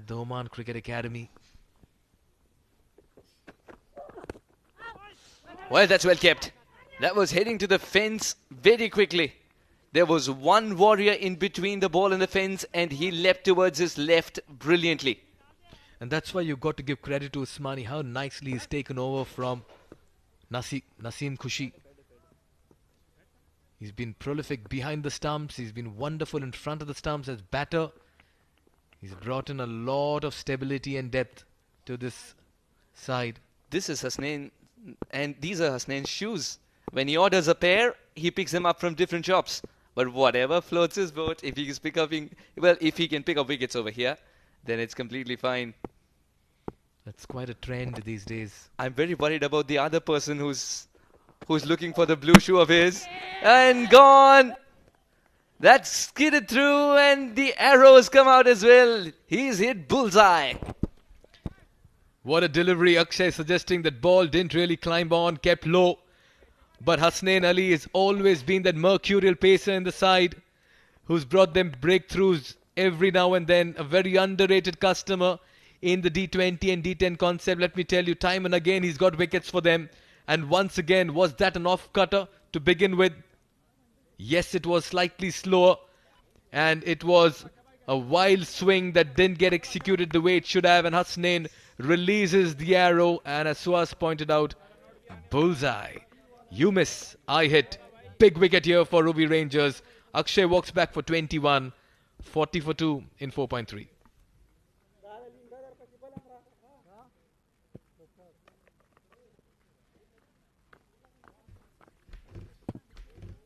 at the Oman Cricket Academy. Well, that's well kept. That was heading to the fence very quickly. There was one warrior in between the ball and the fence, and he leapt towards his left brilliantly. And that's why you've got to give credit to Usmani, how nicely he's taken over from Naseem Khushi. He's been prolific behind the stumps. He's been wonderful in front of the stumps as batter. He's brought in a lot of stability and depth to this side. This is Hasnain, and these are Hasnain's shoes. When he orders a pair, he picks them up from different shops. But whatever floats his boat, if he can pick up wickets over here, then it's completely fine. That's quite a trend these days. I'm very worried about the other person who's looking for the blue shoe of his. And gone! That skidded through and the arrows come out as well. He's hit bullseye. What a delivery. Akshay suggesting that ball didn't really climb on, kept low. But Hasnain Ali has always been that mercurial pacer in the side who's brought them breakthroughs every now and then. A very underrated customer in the D20 and D10 concept. Let me tell you, time and again he's got wickets for them. And once again, was that an off-cutter to begin with? Yes, it was slightly slower. And it was a wild swing that didn't get executed the way it should have. And Hasnain releases the arrow. And as Suhas pointed out, bullseye. You miss, I hit. Big wicket here for Ruwi Rangers. Akshay walks back for 21. 40 for 2 in 4.3.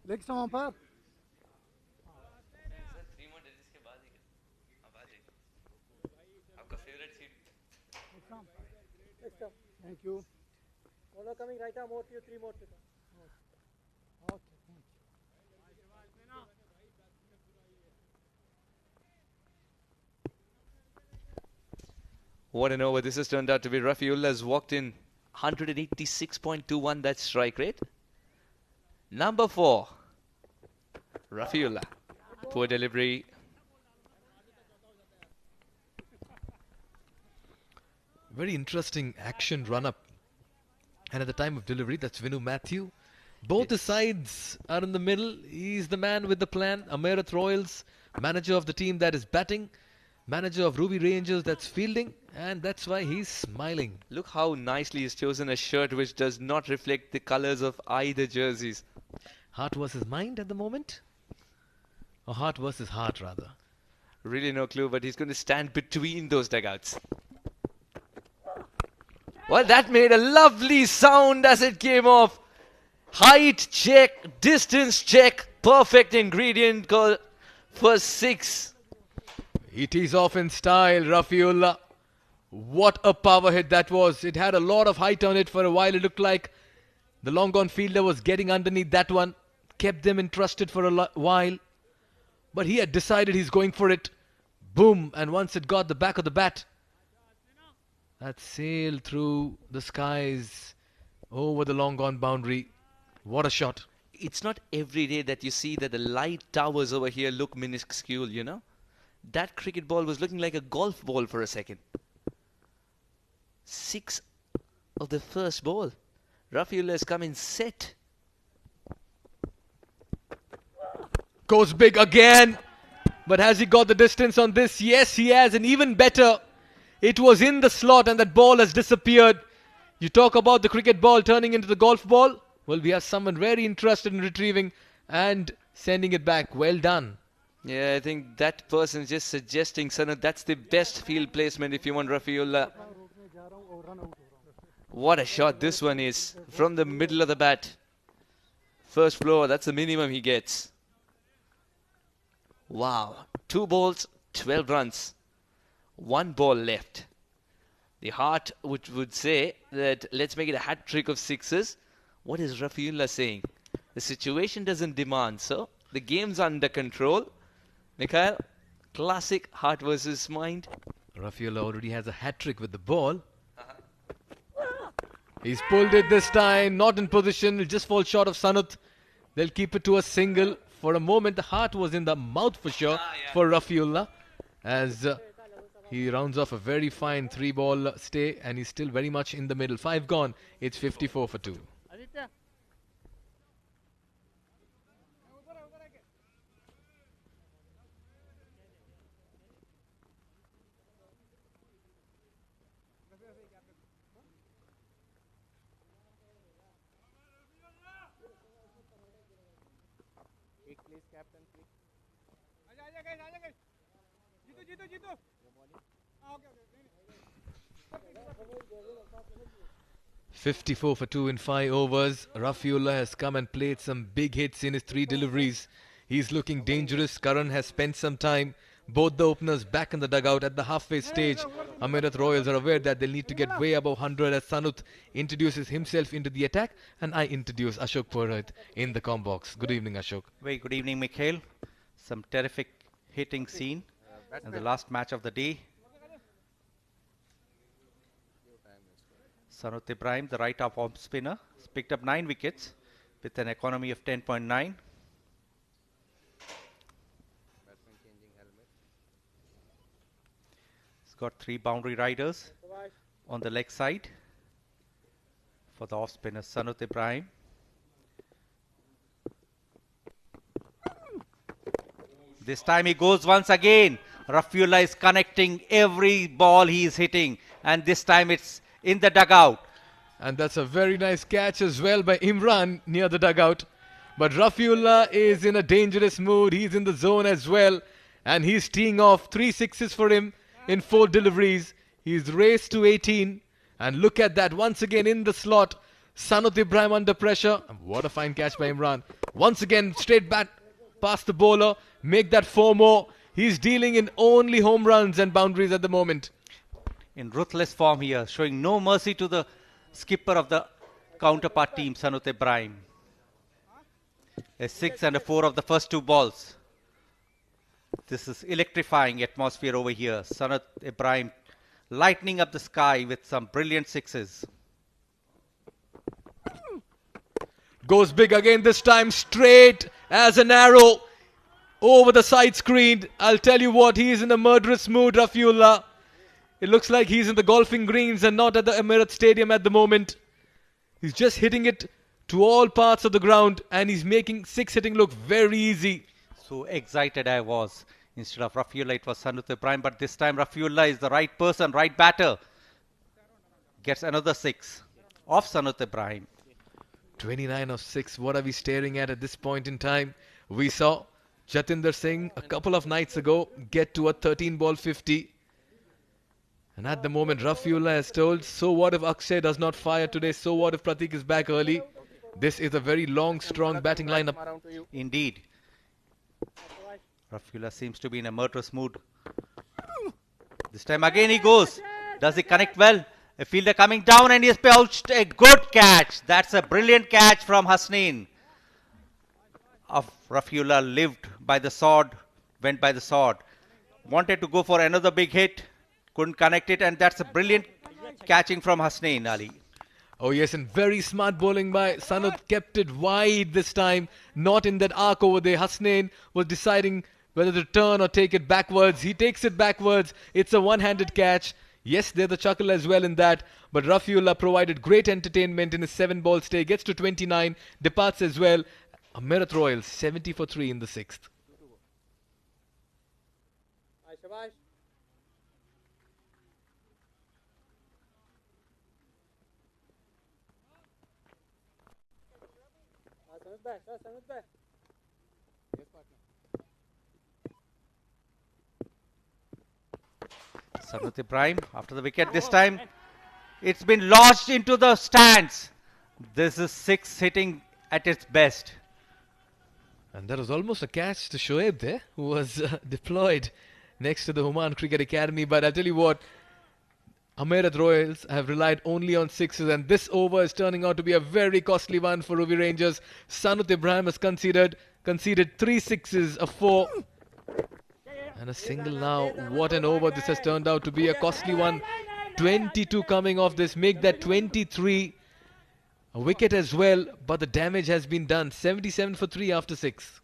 Leg वहाँ पर Thank you. All coming right arm, more to you, 3 more to come. Okay, thank you. What an over this has turned out to be. Rafiullah has walked in 186.21, that's strike rate. Number 4, Rafiullah. Poor delivery. Very interesting action run-up. And at the time of delivery, that's Vinu Matthew. Both the sides are in the middle. He's the man with the plan. Amerat Royals, manager of the team that is batting. Manager of Ruwi Rangers that's fielding. And that's why he's smiling. Look how nicely he's chosen a shirt which does not reflect the colors of either jerseys. Heart versus mind at the moment? Or heart versus heart, rather? Really no clue, but he's going to stand between those dugouts. Well, that made a lovely sound as it came off. Height check, distance check, perfect ingredient call for 6. It is off in style, Rafiullah. What a power hit that was. It had a lot of height on it for a while. It looked like the long gone fielder was getting underneath that one. Kept them entrusted for a while. But he had decided he's going for it. Boom. And once it got the back of the bat, that sailed through the skies over the long gone boundary. What a shot. It's not every day that you see that the light towers over here look minuscule, you know. That cricket ball was looking like a golf ball for a second. 6 of the first ball. Rafiullah has come in set. Goes big again. But has he got the distance on this? Yes, he has. And even better, it was in the slot and that ball has disappeared. You talk about the cricket ball turning into the golf ball. Well, we have someone very interested in retrieving and sending it back. Well done. Yeah, I think that person is just suggesting, Sanat, that's the best field placement if you want Rafiullah. What a shot this one is from the middle of the bat. First floor, that's the minimum he gets. Wow. 2 balls, 12 runs. 1 ball left. The heart would say that let's make it a hat trick of 6s. What is Rafiullah saying? The situation doesn't demand so. The game's under control. Mikhail, classic heart versus mind. Rafiullah already has a hat trick with the ball. He's pulled it this time, not in position. He'll just fall short of Sanat. They'll keep it to a single. For a moment, the heart was in the mouth for sure for Rafiullah. As He rounds off a very fine 3-ball stay and he's still very much in the middle. 5 gone. It's 54 for 2. Aditya. Please, captain, please. आजा guys, आजा guys. जीतो. Okay. 54 for 2 in 5 overs. Rafiullah has come and played some big hits in his 3 deliveries. He's looking dangerous. Karan has spent some time. Both the openers back in the dugout at the halfway stage. Amerat Royals are aware that they'll need to get way above 100 as Sanut introduces himself into the attack. And I introduce Ashok Purohit in the com box. Good evening, Ashok. Very good evening, Mikhail. Some terrific hitting scene in the last match of the day. Sanut Ibrahim, the right-arm off spinner, has picked up 9 wickets with an economy of 10.9. He's got 3 boundary riders on the leg side for the off spinner Sanut Ibrahim. This time he goes once again. Rafiullah is connecting every ball he is hitting, and this time it's in the dugout. And that's a very nice catch as well by Imran near the dugout. But Rafiullah is in a dangerous mood. He's in the zone as well. And he's teeing off 3 sixes for him in 4 deliveries. He's raced to 18. And look at that once again in the slot. Sanut Ibrahim under pressure. And what a fine catch by Imran. Once again straight back past the bowler. Make that 4 more. He's dealing in only home runs and boundaries at the moment. In ruthless form here, showing no mercy to the skipper of the counterpart team, Sanut Ibrahim. A 6 and a 4 of the first 2 balls. This is electrifying atmosphere over here. Sanut Ibrahim lightening up the sky with some brilliant sixes. Goes big again this time, straight as an arrow over the side screen. I'll tell you what, he is in a murderous mood, Rafiullah. It looks like he's in the golfing greens and not at the Amerat Stadium at the moment. He's just hitting it to all parts of the ground and he's making 6 hitting look very easy. So excited I was. Instead of Rafiullah, it was Sanut Ibrahim. But this time Rafiullah is the right person, right batter. Gets another 6 off Sanut Ibrahim. 29 of 6. What are we staring at this point in time? We saw Jatinder Singh a couple of nights ago get to a 13-ball 50. And at the moment, Rafiullah has told, so what if Akshay does not fire today? So what if Pratik is back early? This is a very long, strong batting lineup. Indeed. Rafiullah seems to be in a murderous mood. This time again he goes. Does he connect well? A fielder coming down and he has pouched a good catch. That's a brilliant catch from Hasnain. Rafiullah lived by the sword, went by the sword. Wanted to go for another big hit. Couldn't connect it, and that's a brilliant catching from Hasnain Ali. Oh yes, and very smart bowling by Sanut. Kept it wide this time, not in that arc over there. Hasnain was deciding whether to turn or take it backwards. He takes it backwards. It's a one-handed catch. Yes, there's a chuckle as well in that. But Rafiullah provided great entertainment in his 7-ball stay. Gets to 29, departs as well. Amerat Royals 70 for 3 in the 6th. Shabash. Sanut bhai. Yes, partner. Sanut Ibrahim after the wicket this time. It's been lodged into the stands. This is 6 hitting at its best. And that was almost a catch to Shoaib there, who was deployed next to the Oman Cricket Academy. But I'll tell you what, Amerat Royals have relied only on 6s, and this over is turning out to be a very costly one for Ruwi Rangers. Sanut Ibrahim has conceded 3 6s, a 4 and a single now. What an over this has turned out to be, a costly one. 22 coming off this, make that 23. A wicket as well, but the damage has been done. 77 for 3 after 6.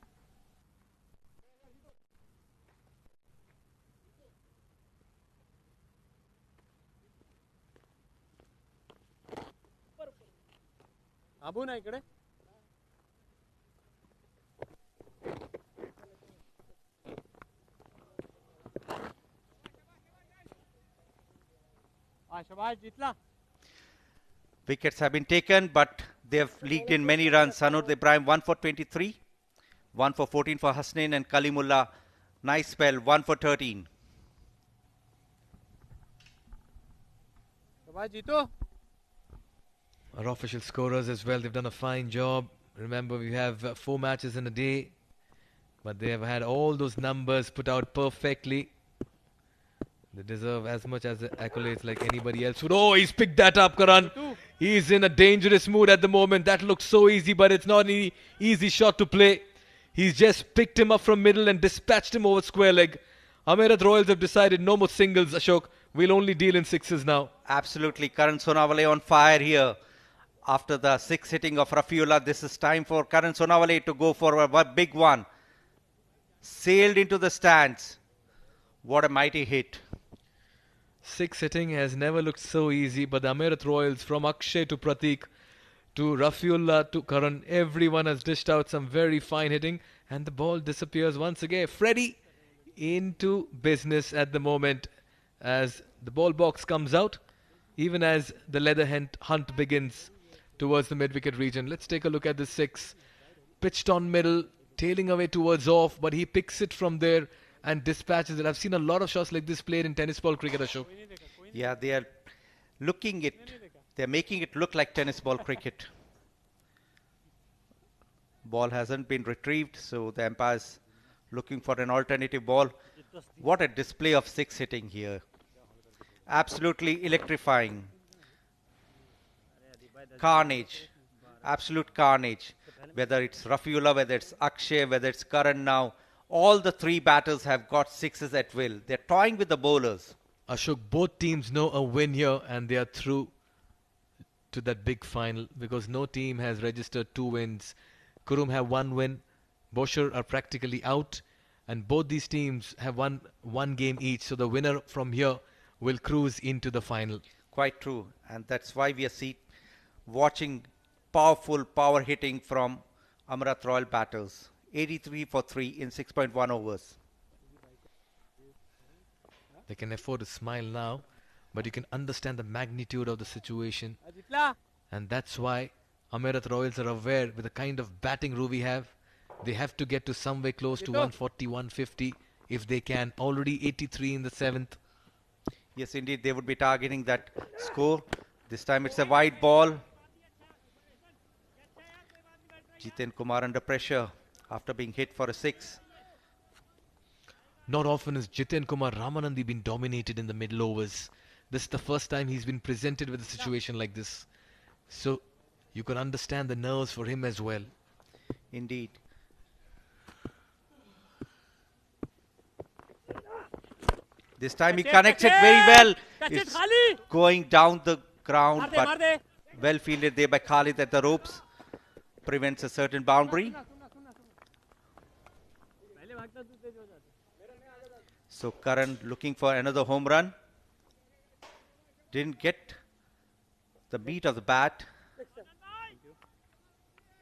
Abu ना इकडे शाबाश जितला Wickets have been taken, but they have leaked in many runs. Sanoor Ibrahim 1 for 23, 1 for 14 for Hasnain, and Kalimullah, nice spell, 1 for 13. शाबाश जीतो Our official scorers as well, they've done a fine job. Remember, we have 4 matches in a day, but they have had all those numbers put out perfectly. They deserve as much as accolades like anybody else would. Oh, he's picked that up, Karan. He's in a dangerous mood at the moment. That looks so easy, but it's not an easy shot to play. He's just picked him up from middle and dispatched him over square leg. Amerat Royals have decided no more singles, Ashok. We'll only deal in sixes now. Absolutely, Karan Sonawale on fire here. After the 6 hitting of Rafiullah, this is time for Karan Sonawale to go for a big one. Sailed into the stands. What a mighty hit. 6 hitting has never looked so easy, but the Amerat Royals, from Akshay to Pratik to Rafiullah to Karan, everyone has dished out some very fine hitting, and the ball disappears once again. Freddie into business at the moment as the ball box comes out, even as the leather hunt begins towards the mid-wicket region. Let's take a look at the 6. Pitched on middle, tailing away towards off, but he picks it from there and dispatches it. I've seen a lot of shots like this played in tennis ball cricket, Ashok. Yeah, they are they're making it look like tennis ball cricket. Ball hasn't been retrieved, so the umpire's looking for an alternative ball. What a display of 6 hitting here. Absolutely electrifying. Carnage. Absolute carnage. Whether it's Rafiullah, whether it's Akshay, whether it's Karan now, all the 3 batters have got 6s at will. They're toying with the bowlers. Ashok, both teams know a win here and they are through to that big final because no team has registered 2 wins. Kurum have 1 win, Boshar are practically out, and both these teams have won 1 game each. So the winner from here will cruise into the final. Quite true. And that's why we are watching powerful power hitting from Amerat Royal batters. 83 for 3 in 6.1 overs. They can afford to smile now, but you can understand the magnitude of the situation. And that's why Amerat Royals are aware with the kind of batting Ruwi have, they have to get to somewhere close to 140, 150 if they can. Already 83 in the 7th. Yes, indeed, they would be targeting that score. This time it's a wide ball. Jiten Kumar under pressure after being hit for a 6. Not often has Jiten Kumar Ramanandi been dominated in the middle overs. This is the first time he's been presented with a situation like this. So you can understand the nerves for him as well. Indeed. This time he connects it very well. It's going down the ground, but well fielded there by Khalid at the ropes. Prevents a certain boundary. So Karan looking for another home run. Didn't get the beat of the bat.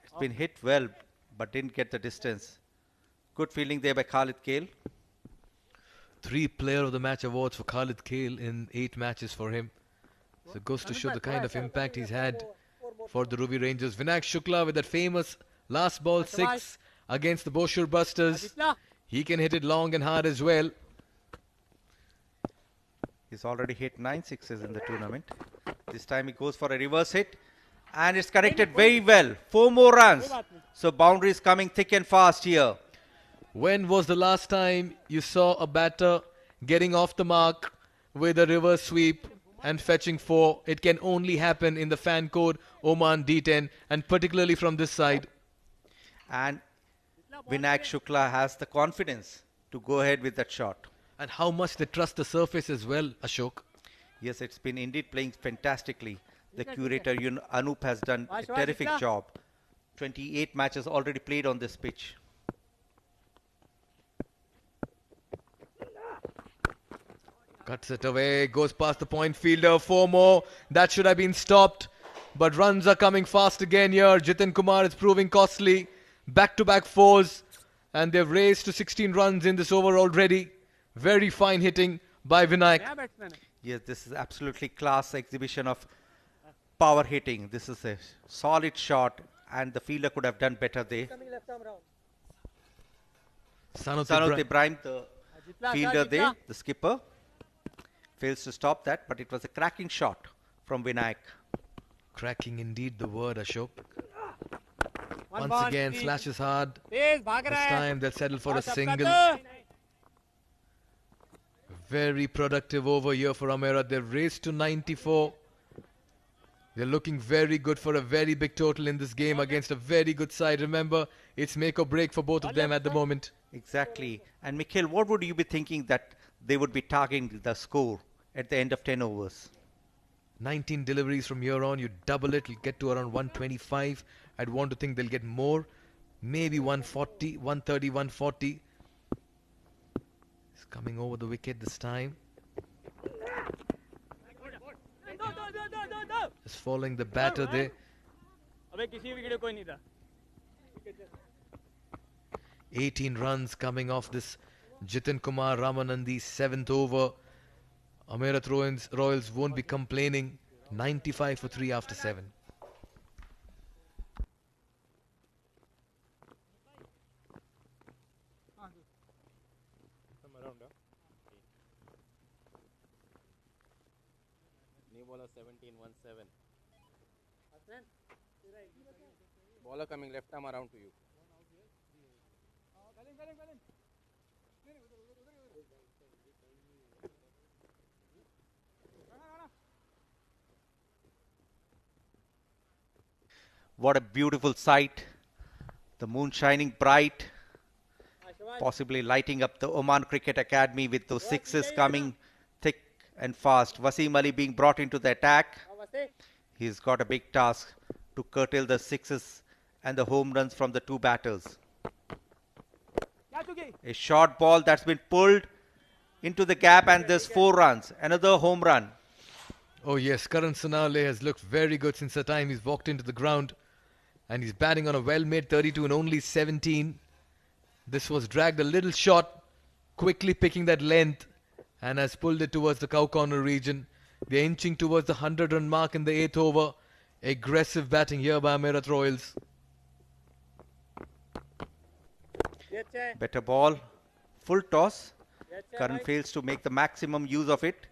It's been hit well, but didn't get the distance. Good fielding there by Khalid Kale. 3 Player of the Match awards for Khalid Kale in 8 matches for him. So it goes to show the kind of impact he's had for the Ruwi Rangers. Vinayak Shukla with that famous last ball 6 against the Boshur Busters. He can hit it long and hard as well. He's already hit 9 6s in the tournament. This time he goes for a reverse hit. And it's connected very well. 4 more runs. So boundaries coming thick and fast here. When was the last time you saw a batter getting off the mark with a reverse sweep and fetching 4? It can only happen in the fan code Oman D10 and particularly from this side. And Vinayak Shukla has the confidence to go ahead with that shot. And how much they trust the surface as well, Ashok. Yes, it's been indeed playing fantastically. The curator Anup has done a terrific job. 28 matches already played on this pitch. Cuts it away, goes past the point fielder, 4 more. That should have been stopped. But runs are coming fast again here. Jitin Kumar is proving costly. Back-to-back fours. And they've raised to 16 runs in this over already. Very fine hitting by Vinayak. नया batsman है Yes, this is absolutely class exhibition of power hitting. This is a solid shot, and the fielder could have done better there. Coming left arm round Sanut Sanut Ibrahim. Ibrahim, the जितना fielder there, the skipper, fails to stop that, but it was a cracking shot from Vinayak. Cracking indeed the word, Ashok. One Once again, slashes hard. तेज भाग This रहा है time they'll settle for a सबका single. तो Very productive over here for Amerat. They've raced to 94. They're looking very good for a very big total in this game against a very good side. Remember, it's make or break for both of them at the moment. Exactly. And Mikhail, what would you be thinking that they would be targeting the score at the end of 10 overs? 19 deliveries from here on. You double it, you'll get to around 125. I'd want to think they'll get more. Maybe 140, 130, 140. He's coming over the wicket this time. Just following the batter there. अबे किसी wicket कोई नहीं था 18 runs coming off this Jitin Kumar Ramanandi 7th over. Amerat Royals won't be complaining. 95 for 3 after 7. New bowler 17-1-7. Bowler coming left arm around to you. What a beautiful sight. The moon shining bright, possibly lighting up the Oman Cricket Academy with those sixes coming thick and fast. Wasim Ali being brought into the attack. He's got a big task to curtail the sixes and the home runs from the two batters. A short ball that's been pulled into the gap, and there's 4 runs. Another home run. Oh yes, Karan Sonawale has looked very good since the time he's walked into the ground. And he's batting on a well-made 32 and only 17. This was dragged a little short, quickly picking that length, and has pulled it towards the cow corner region. They're inching towards the 100-run mark in the 8th over. Aggressive batting here by Amerat Royals. Better ball. Full toss. Karan fails to make the maximum use of it.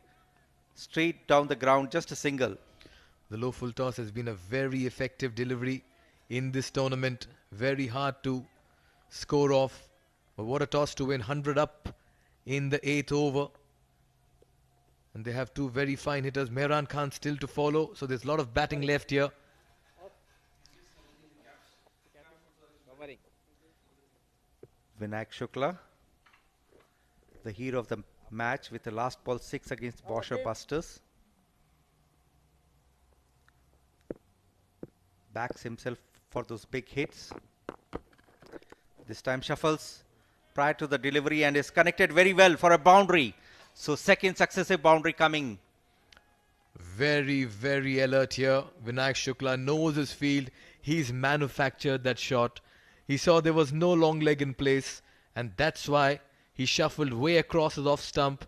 Straight down the ground, just a single. The low full toss has been a very effective delivery in this tournament. Very hard to score off. But what a toss to win. 100 up in the 8th over. And they have two very fine hitters. Mehran Khan still to follow. So there's a lot of batting left here. Covering. Vinayak Shukla, the hero of the match with the last ball 6 against Bosher Busters. Backs himself for those big hits. This time shuffles prior to the delivery and is connected very well for a boundary. So second successive boundary coming. Very, very alert here. Vinayak Shukla knows his field. He's manufactured that shot. He saw there was no long leg in place, and that's why he shuffled way across his off stump,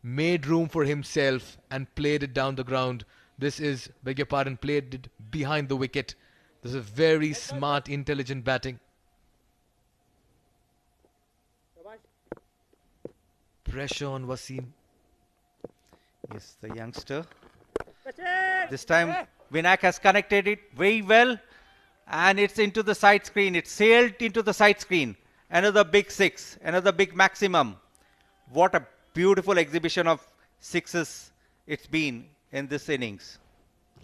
made room for himself, and played it down the ground. This is, beg your pardon, played it behind the wicket. This is very smart, intelligent batting. Pressure on Wasim. Yes, the youngster. This time Vinayak has connected it very well, and it's into the side screen. It sailed into the side screen. Another big 6, another big maximum. What a beautiful exhibition of sixes it's been in this innings.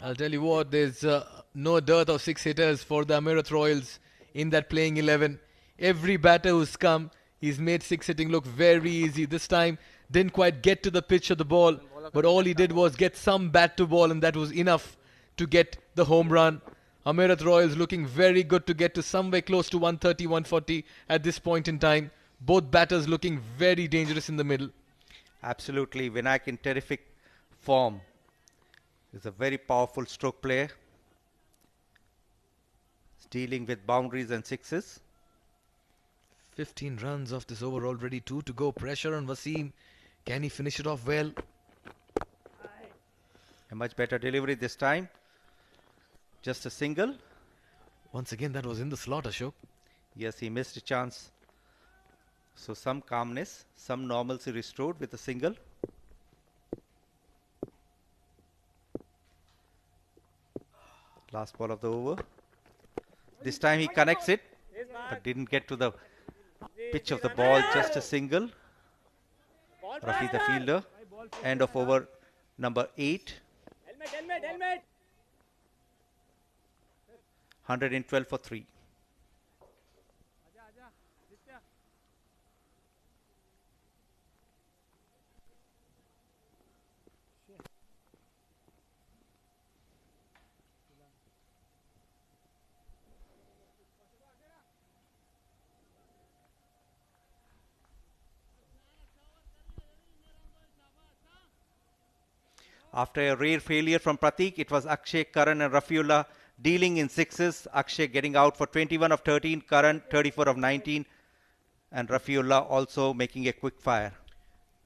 I'll tell you what, there's no dearth of 6 hitters for the Amerat Royals in that playing 11. Every batter who's come, he's made 6 hitting look very easy. This time, didn't quite get to the pitch of the ball, but all he did was get some bat to ball, and that was enough to get the home run. Amerat Royals looking very good to get to somewhere close to 130, 140 at this point in time. Both batters looking very dangerous in the middle. Absolutely, Vinayak in terrific form. He's a very powerful stroke player. dealing with boundaries and sixes. 15 runs off this over already. 2 to go. Pressure on Wasim. Can he finish it off well? A much better delivery this time. Just a single. Once again, that was in the slot, Ashok. Yes, he missed a chance. So some calmness, some normalcy restored with a single. Last ball of the over. This time he connects it, but didn't get to the pitch of the ball. Just a single. Rafi the fielder. End of over number 8. 112 for 3. After a rare failure from Pratik, it was Akshay, Karan and Rafiullah dealing in sixes. Akshay getting out for 21 of 13, Karan 34 of 19 and Rafiullah also making a quick fire.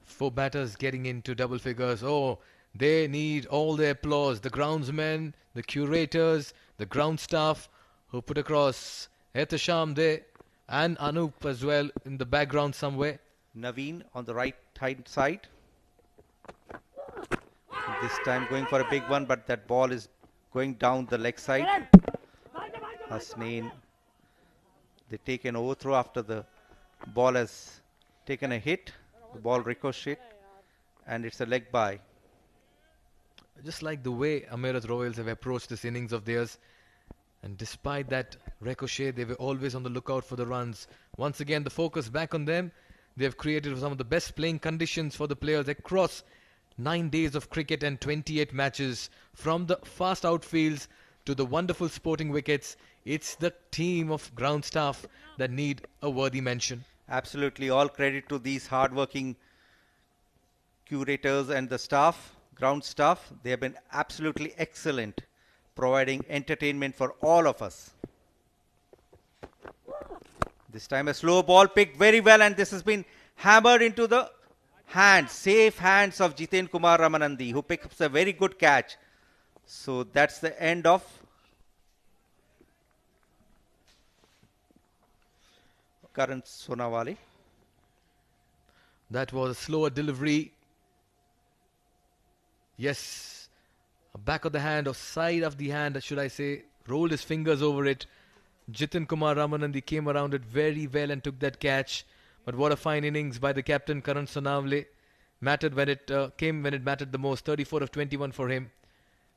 4 batters getting into double figures. Oh, they need all the applause. The groundsmen, the curators, the ground staff who put across Ehtisham there and Anup as well in the background somewhere. Naveen on the right hand side. This time going for a big one, but that ball is going down the leg side. Hasnain, they take an overthrow after the ball has taken a hit. The ball ricocheted and it's a leg bye. Just like the way Amerat Royals have approached this innings of theirs. And despite that ricochet, they were always on the lookout for the runs. Once again, the focus back on them. They have created some of the best playing conditions for the players across 9 days of cricket and 28 matches. From the fast outfields to the wonderful sporting wickets, it's the team of ground staff that need a worthy mention. Absolutely, all credit to these hard-working curators and the staff, ground staff. They have been absolutely excellent, providing entertainment for all of us. This time a slow ball picked very well, and this has been hammered into the hands, safe hands of Jiten Kumar Ramanandi, who picks up a very good catch. So that's the end of Karan Sonawale. That was a slower delivery. Yes, a back of the hand or side of the hand, should I say, rolled his fingers over it. Jiten Kumar Ramanandi came around it very well and took that catch. But what a fine innings by the captain Karan Sonawale. Mattered when it came when it mattered the most. 34 of 21 for him.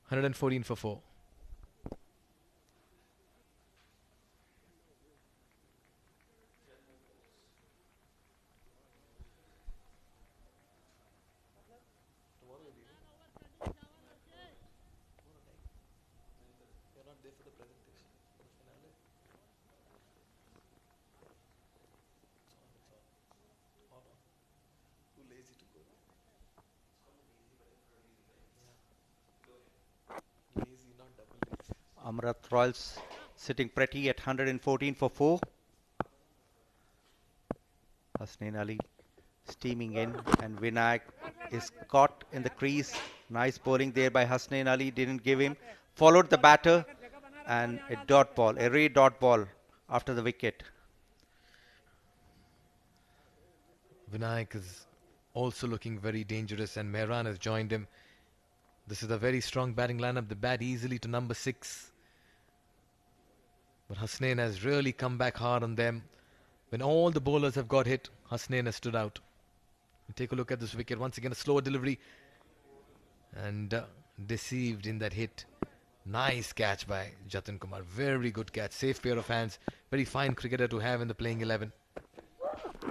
114 for 4. Amerat Royals sitting pretty at 114 for 4. Hasnain Ali steaming in and Vinayak is caught in the crease. Nice bowling there by Hasnain Ali, didn't give him. Followed the batter and a dot ball, a ray dot ball after the wicket. Vinayak is also looking very dangerous and Mehran has joined him. This is a very strong batting lineup. They bat easily to number 6. But Hasnain has really come back hard on them. When all the bowlers have got hit, Hasnain has stood out. And take a look at this wicket. Once again, a slower delivery. And deceived in that hit. Nice catch by Jatin Kumar. Very good catch. Safe pair of hands. Very fine cricketer to have in the playing 11.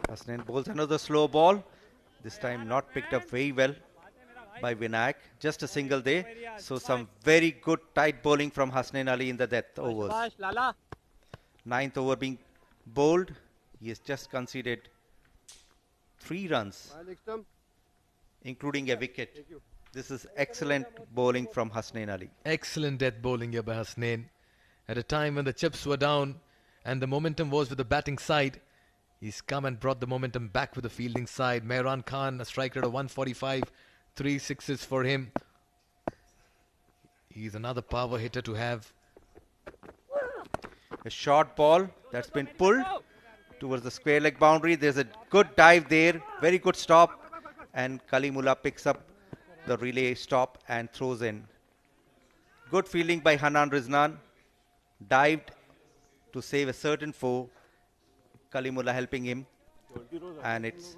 Hasnain bowls another slow ball. This time not picked up very well by Vinayak. Just a single there. So some very good tight bowling from Hasnain Ali in the death overs. 9th over being bowled. He has just conceded 3 runs, including a wicket. This is excellent bowling from Hasnain Ali. Excellent death bowling here by Hasnain. At a time when the chips were down and the momentum was with the batting side, he's come and brought the momentum back with the fielding side. Mehran Khan, a strike rate of 145, 3 sixes for him. He's another power hitter to have. A short ball that's been pulled towards the square leg boundary. There's a good dive there. Very good stop. And Kalimullah picks up the relay stop and throws in. Good fielding by Hanan Riznan. Dived to save a certain foe. Kalimullah helping him. And it's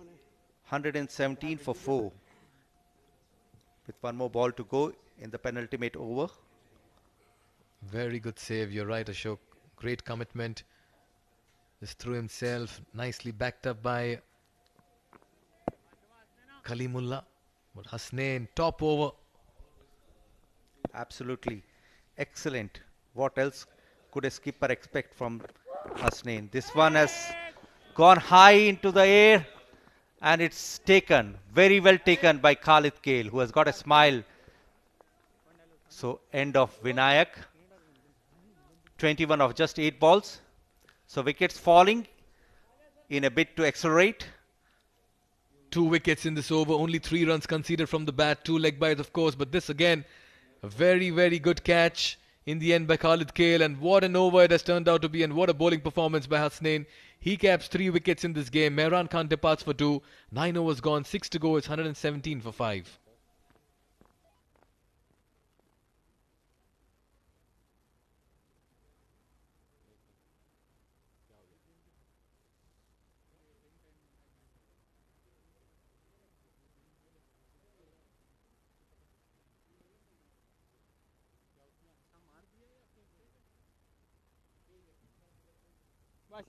117 for 4. With one more ball to go in the penultimate over. Very good save. You're right, Ashok. Great commitment. Just threw himself. Nicely backed up by Kalimullah. But Hasnain, top over. Absolutely. Excellent. What else could a skipper expect from Hasnain? This one has gone high into the air and it's taken. Very well taken by Khalid Kale, who has got a smile. So end of Vinayak. 21 of just 8 balls. So wickets falling in a bid to accelerate. 2 wickets in this over. Only 3 runs conceded from the bat. 2 leg byes, of course. But this again, a very, very good catch in the end by Khalid Kale. And what an over it has turned out to be. And what a bowling performance by Hasnain. He caps 3 wickets in this game. Mehran Khan departs for 2. 9 overs gone. 6 to go. It's 117 for 5.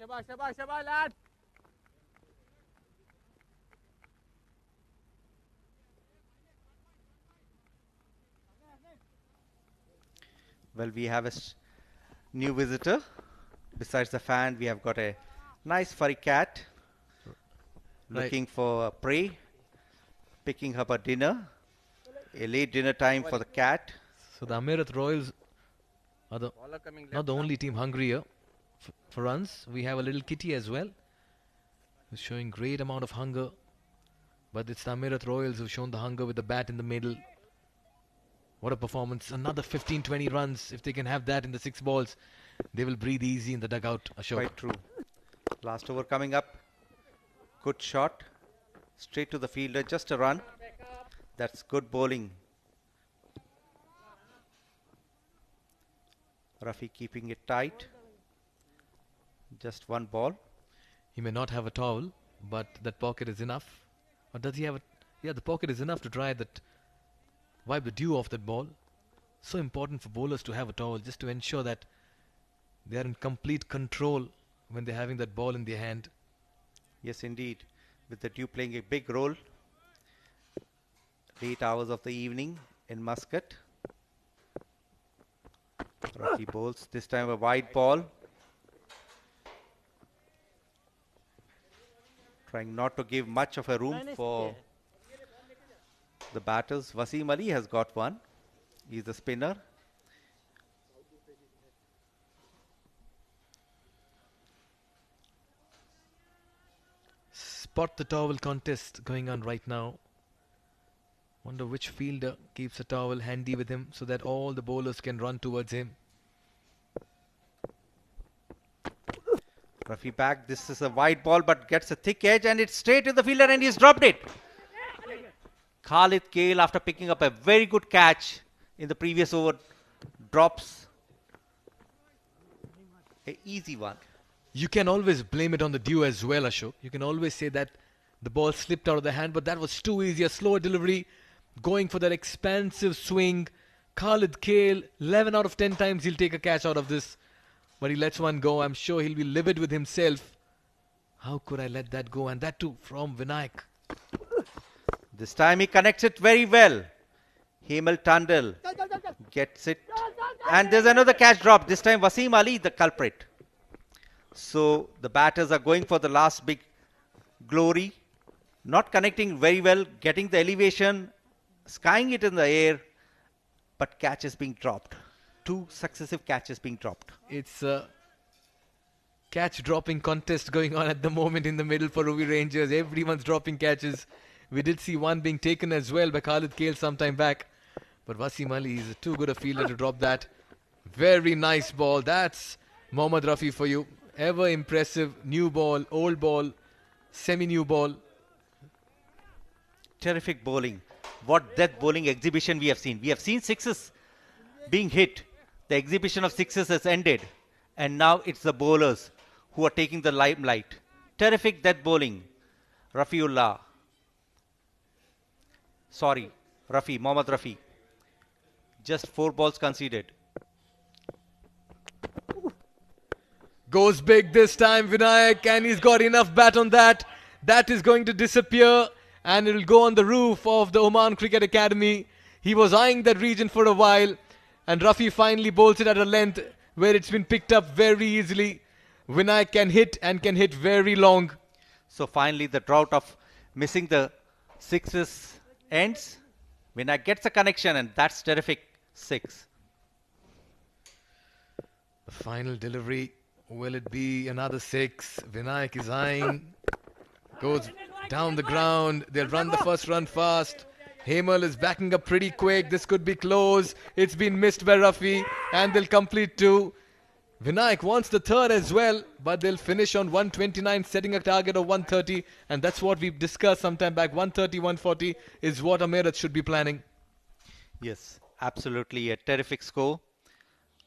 Shabash, shabash, shabash, lad. Well, we have a new visitor. Besides the fan, we have got a nice furry cat looking for prey, picking up a dinner. A late dinner time for the cat. So the Amerat Royals are not the only team hungry here for runs. We have a little kitty as well, who's showing great amount of hunger. But it's the Amerat Royals who've shown the hunger with the bat in the middle. What a performance. Another 15-20 runs. If they can have that in the 6 balls, they will breathe easy in the dugout, Ashok. Quite true. Last over coming up. Good shot. Straight to the fielder. Just a run. That's good bowling. Rafi keeping it tight. Just one ball. He may not have a towel, but that pocket is enough. Or does he have a... Yeah, the pocket is enough to dry that... Wipe the dew off that ball. So important for bowlers to have a towel, just to ensure that they are in complete control when they're having that ball in their hand. Yes, indeed. With the dew playing a big role. Late hours of the evening in Muscat. Rafi bowls. This time a wide ball. Trying not to give much of a room for the batters. Wasim Ali has got one. He's the spinner. Spot the towel contest going on right now. Wonder which fielder keeps a towel handy with him so that all the bowlers can run towards him. Rafi back. This is a wide ball but gets a thick edge and it's straight to the fielder and he's dropped it. Khalid Kale, after picking up a very good catch in the previous over, drops an easy one. You can always blame it on the dew as well, Ashok. You can always say that the ball slipped out of the hand, but that was too easy. A slower delivery, going for that expansive swing. Khalid Kale, 11 out of 10 times he'll take a catch out of this. But he lets one go. I'm sure he'll be livid with himself. How could I let that go? And that too from Vinayak. This time he connects it very well. Hemal Tandal gets it. And there's another catch drop. This time Wasim Ali, the culprit. So the batters are going for the last big glory. Not connecting very well. Getting the elevation. Skying it in the air. But catch is being dropped. 2 successive catches being dropped. It's a catch dropping contest going on at the moment in the middle for Ruwi Rangers. Everyone's dropping catches. We did see one being taken as well by Khalid Kale some time back. But Wasim Ali is too good a fielder to drop that. Very nice ball. That's Mohammad Rafi for you. Ever impressive. New ball, old ball, semi-new ball. Terrific bowling. What death bowling exhibition we have seen. We have seen sixes being hit. The exhibition of sixes has ended. And now it's the bowlers who are taking the limelight. Terrific death bowling. Rafiullah. Sorry, Rafi, Mohammad Rafi. Just 4 balls conceded. Goes big this time, Vinayak, and he's got enough bat on that. That is going to disappear, and it'll go on the roof of the Oman Cricket Academy. He was eyeing that region for a while, and Rafi finally bowls it at a length where it's been picked up very easily. Vinayak can hit and can hit very long. So finally the drought of missing the sixes ends. Vinayak gets a connection, and that's terrific 6. The final delivery. Will it be another 6? Vinayak is eyeing. Goes down the ground. They'll run the first run fast. Hemal is backing up pretty quick. This could be close. It's been missed by Rafi, and they'll complete 2. Vinayak wants the third as well, but they'll finish on 129, setting a target of 130, and that's what we've discussed some time back. 130, 140 is what Amerat should be planning. Yes, absolutely a terrific score.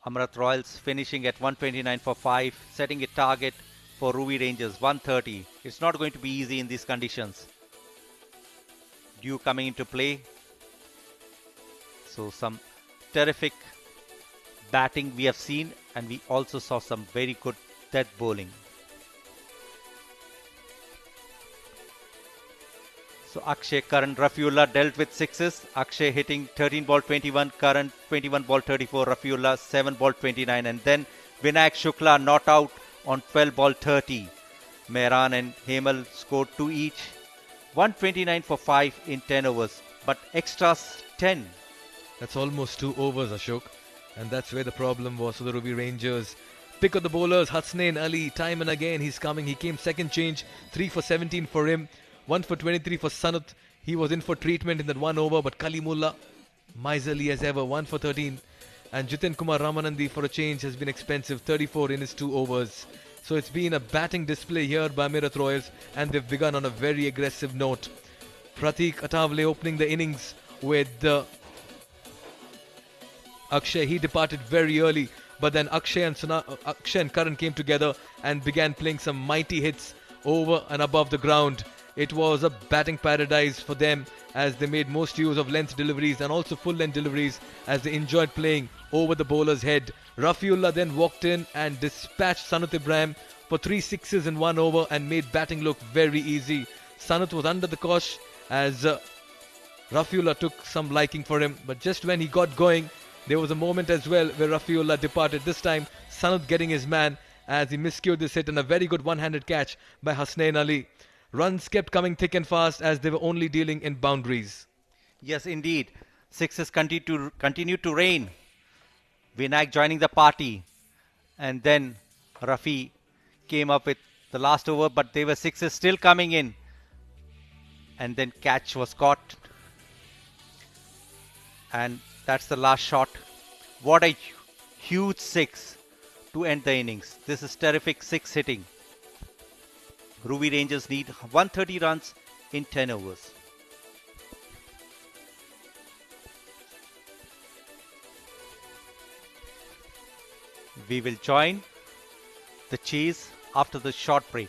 Amerat Royals finishing at 129 for 5, setting a target for Ruwi Rangers 130. It's not going to be easy in these conditions. Dew coming into play. So some terrific batting we have seen, and we also saw some very good death bowling. So Akshay, Karan, Rafiullah dealt with sixes. Akshay hitting 13 ball 21, Karan 21 ball 34, Rafiullah 7 ball 29, and then Vinayak Shukla not out on 12 ball 30. Mehran and Hemal scored 2 each. 129 for 5 in 10 overs, but extras 10. That's almost 2 overs, Ashok. And that's where the problem was for the Ruwi Rangers. Pick of the bowlers, Hasnain Ali, time and again he's coming. He came second change, 3 for 17 for him, 1 for 23 for Sanut. He was in for treatment in that 1 over, but Kalimullah, miserly as ever, 1 for 13. And Jiten Kumar Ramanandi for a change has been expensive, 34 in his 2 overs. So it's been a batting display here by Amerat Royals, and they've begun on a very aggressive note. Pratik Atavale opening the innings with Akshay. He departed very early, but then Akshay and Karan came together and began playing some mighty hits over and above the ground. It was a batting paradise for them as they made most use of length deliveries and also full length deliveries as they enjoyed playing over the bowler's head. Rafiullah then walked in and dispatched Sanut Ibrahim for 3 sixes in 1 over and made batting look very easy. Sanut was under the cosh as Rafiullah took some liking for him, but just when he got going, there was a moment as well where Rafiullah departed. This time, Sanut getting his man as he miscued this hit and a very good one-handed catch by Hasnain Ali. Runs kept coming thick and fast as they were only dealing in boundaries. Yes, indeed. Sixes continued to rain. Vinayak joining the party. And then Rafi came up with the last over, but there were sixes still coming in. And then catch was caught. And that's the last shot. What a huge 6 to end the innings. This is terrific 6 hitting. Ruwi Rangers need 130 runs in 10 overs. We will join the chase after the short break.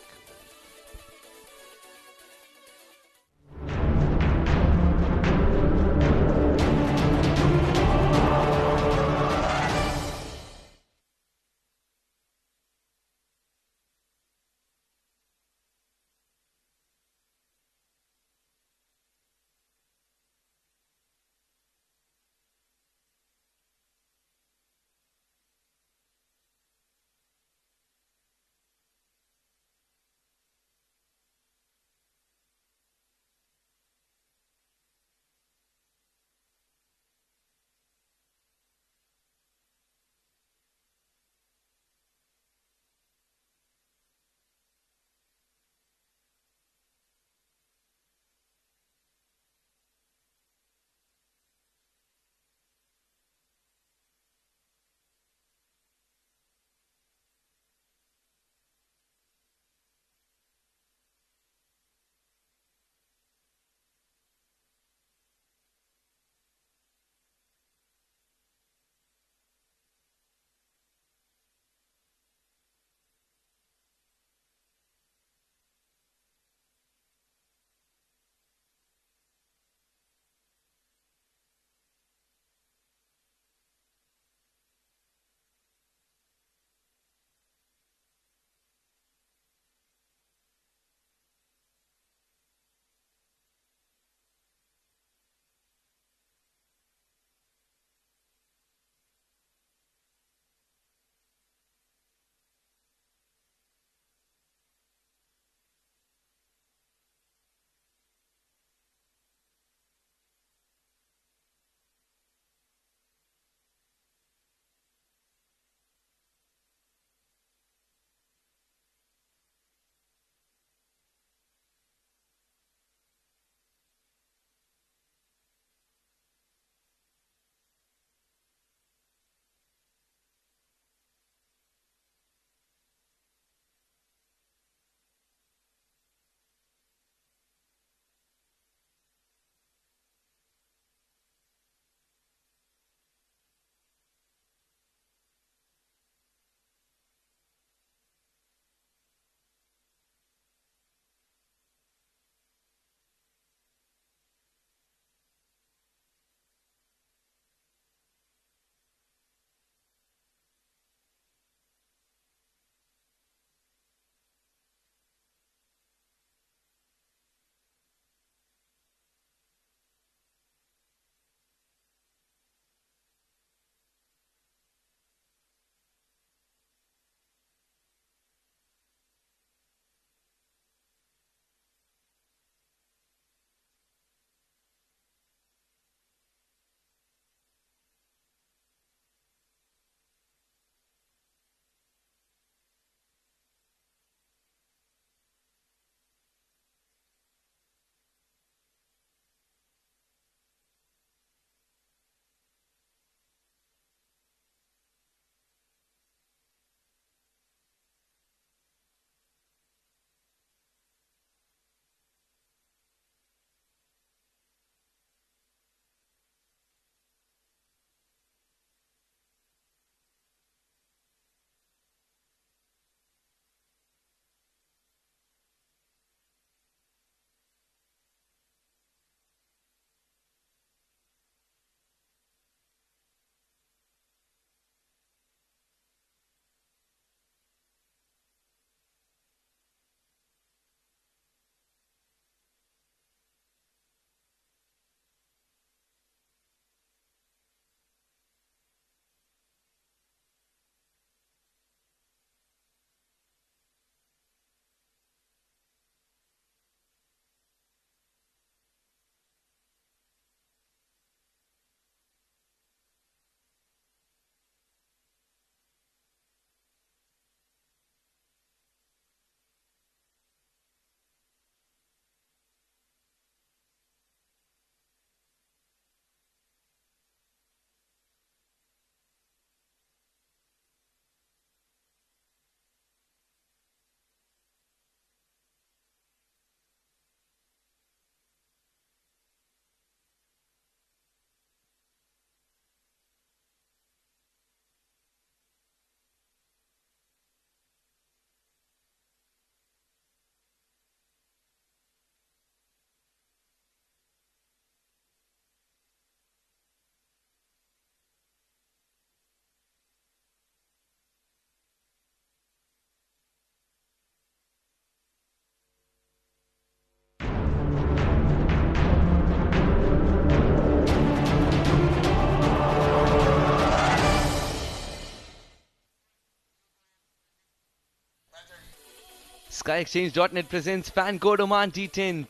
SkyExchange.net presents fan code Oman D10.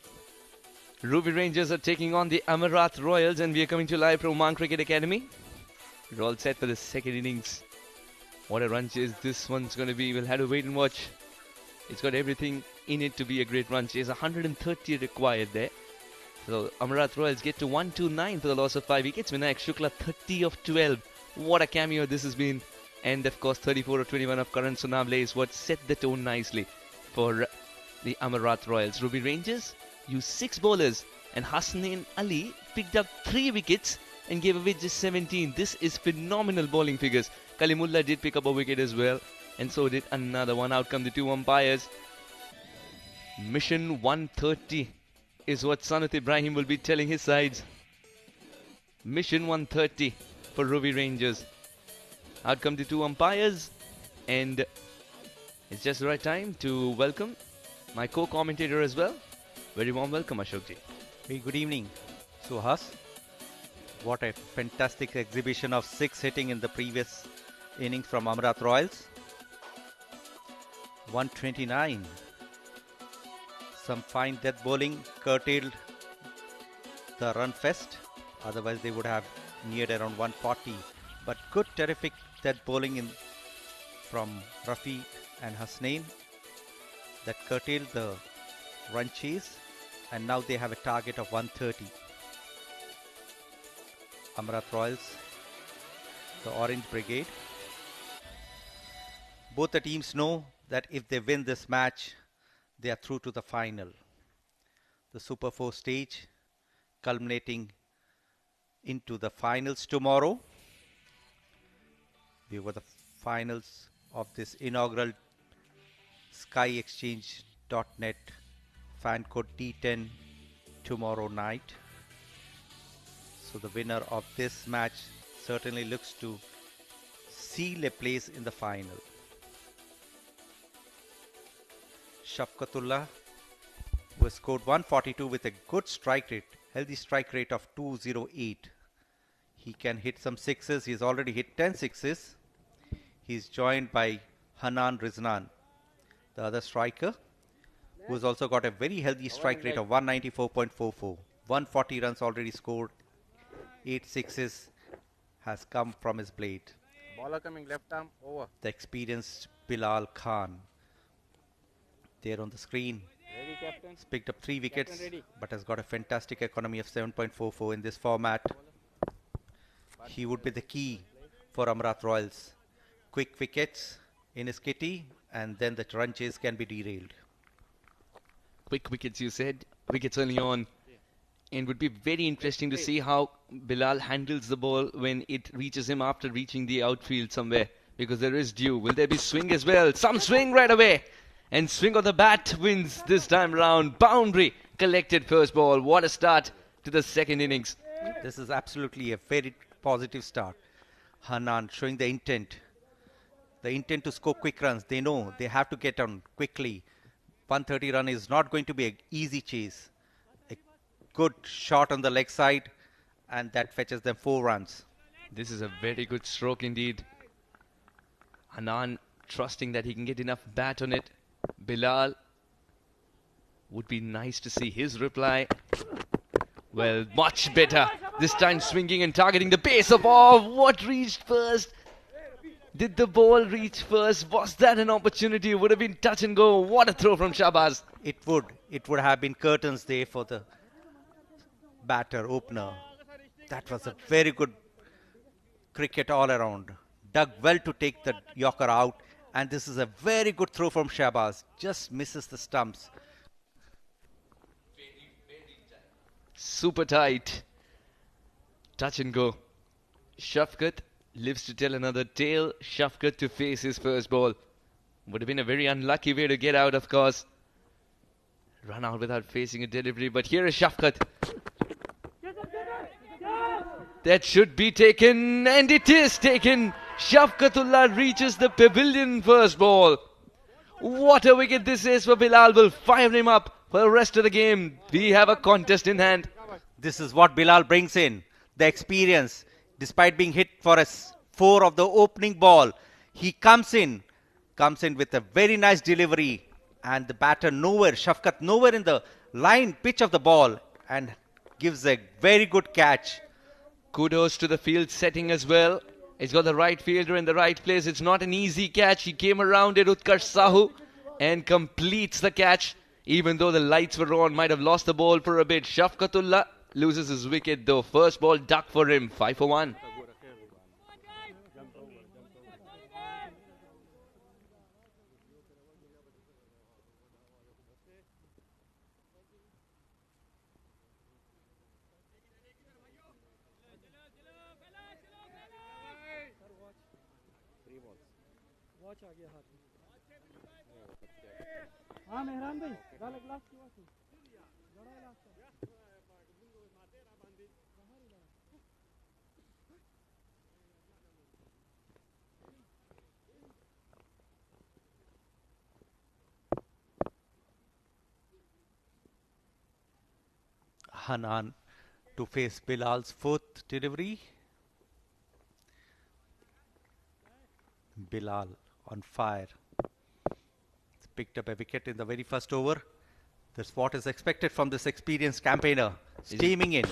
Ruwi Rangers are taking on the Amerat Royals, and we are coming to you live from Oman Cricket Academy. We're all set for the second innings. What a run chase this one's going to be. We'll have to wait and watch. It's got everything in it to be a great run chase. 130 required there. So Amerat Royals get to 129 for the loss of 5 wickets. Vinayak Shukla 30 of 12. What a cameo this has been. And of course 34 of 21 of Karan Sonamle is what set the tone nicely for the Amerat Royals. Ruwi Rangers used 6 bowlers and Hasnain Ali picked up 3 wickets and gave away just 17. This is phenomenal bowling figures. Kalimullah did pick up a wicket as well, and so did another one. Out come the 2 umpires. Mission 130 is what Sanat Ibrahim will be telling his sides. Mission 130 for Ruwi Rangers. Out come the 2 umpires, and it's just the right time to welcome my co-commentator as well. Very warm welcome, Ashokji. Hey, good evening, Suhas. What a fantastic exhibition of 6 hitting in the previous innings from Amerat Royals. 129. Some fine death bowling curtailed the run fest. Otherwise, they would have neared around 140. But good, terrific death bowling from Rafi and Hasnain that curtailed the run chase. And now they have a target of 130. Amerat Royals, the Orange Brigade. Both the teams know that if they win this match, they are through to the final. The Super 4 stage culminating into the finals tomorrow. We were the finals of this inaugural SkyExchange.net fan code D10 tomorrow night. So the winner of this match certainly looks to seal a place in the final. Shafqatullah, who has scored 142 with a good strike rate, healthy strike rate of 208. He can hit some sixes. He's already hit 10 sixes. He's joined by Hanan Riznan, the other striker, who's also got a very healthy strike rate of 194.44. 140 runs already scored. 8 sixes has come from his blade. Bowler coming left arm over. The experienced Bilal Khan. There on the screen. Ready, captain. He's picked up 3 wickets, Captain ready. but has got a fantastic economy of 7.44 in this format. He would be the key for Amerat Royals. Quick wickets in his kitty, and then the run chase can be derailed. Quick wickets, you said. Wickets early on. And would be very interesting to see how Bilal handles the ball when it reaches him after reaching the outfield somewhere. Because there is dew. Will there be swing as well? Some swing right away. And swing of the bat wins this time round. Boundary collected first ball. What a start to the second innings. This is absolutely a very positive start. Hanan showing the intent. The intent to score quick runs. They know they have to get on quickly. 130 run is not going to be an easy chase. A good shot on the leg side, and that fetches them 4 runs. This is a very good stroke indeed. Hanan trusting that he can get enough bat on it. Bilal, would be nice to see his reply. Well, much better. This time swinging and targeting the base of off. What reached first? Did the ball reach first? Was that an opportunity? Would have been touch and go. What a throw from Shahbaz. It would have been curtains there for the batter, opener. That was a very good cricket all around. Dug well to take the Yorker out. And this is a very good throw from Shahbaz. Just misses the stumps. Super tight. Touch and go. Shafqat lives to tell another tale. Shafqat to face his first ball. Would have been a very unlucky way to get out, of course. Run out without facing a delivery. But here is Shafqat. That should be taken. And it is taken. Shafqatullah reaches the pavilion first ball. What a wicket this is for Bilal. Will fire him up for the rest of the game. We have a contest in hand. This is what Bilal brings in. The experience. Despite being hit for a 4 of the opening ball, he comes in with a very nice delivery and the batter nowhere, Shafkat nowhere in the line pitch of the ball, and gives a very good catch. Kudos to the field setting as well. He's got the right fielder in the right place. It's not an easy catch. He came around it, Utkarsh Sahu, and completes the catch. Even though the lights were on, might have lost the ball for a bit. Shafkatullah loses his wicket though. First ball duck for him. 5 for 1. Watch आ गया हाथ में हाँ मेहरान भाई डाला glass की watch बड़ा glass Hanan to face Bilal's fourth delivery. Bilal on fire. Picked up a wicket in the very first over. That's what is expected from this experienced campaigner. Steaming in.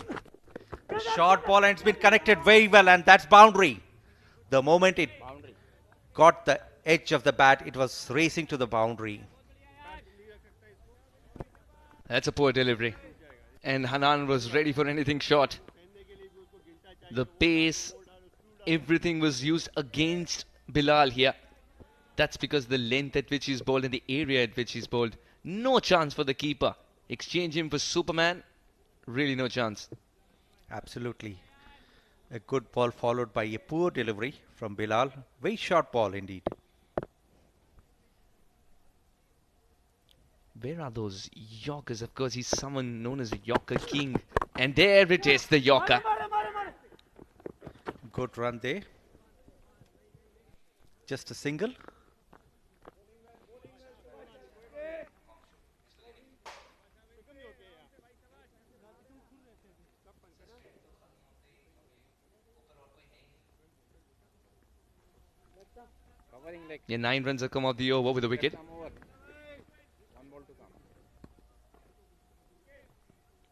Short ball and it's been connected very well, and that's boundary. The moment it got the edge of the bat, it was racing to the boundary. That's a poor delivery. And Hanan was ready for anything short. The pace, everything was used against Bilal here. That's because the length at which he's bowled and the area at which he's bowled. No chance for the keeper. Exchange him for Superman. Really no chance. Absolutely. A good ball followed by a poor delivery from Bilal. Very short ball indeed. Where are those Yorkers? Of course, he's someone known as the Yorker King. And there it is, the Yorker. Good run there. Just a single. Yeah, 9 runs have come off the over with a wicket.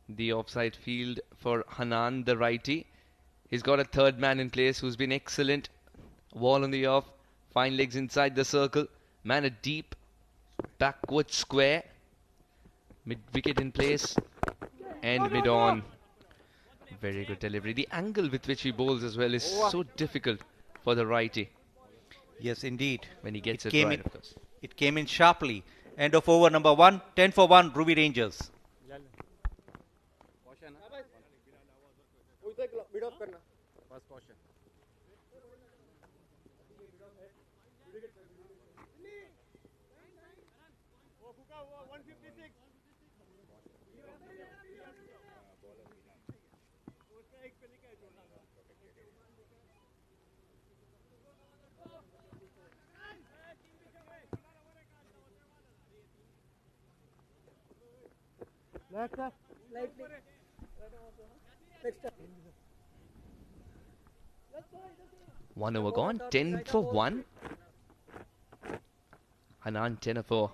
The offside field for Hanan, the righty. He's got a third man in place who's been excellent. Wall on the off. Fine legs inside the circle. Man a deep backward square. Mid wicket in place. And mid on. Very good delivery. The angle with which he bowls as well is so difficult for the righty. Yes, indeed. When he gets it came right, in, of course. It came in sharply. End of over number 1. 10 for 1, Ruwi Rangers. First caution. Left sir, slightly. Next step. 1 over gone. 10 for 1. Hanan 10 for 4.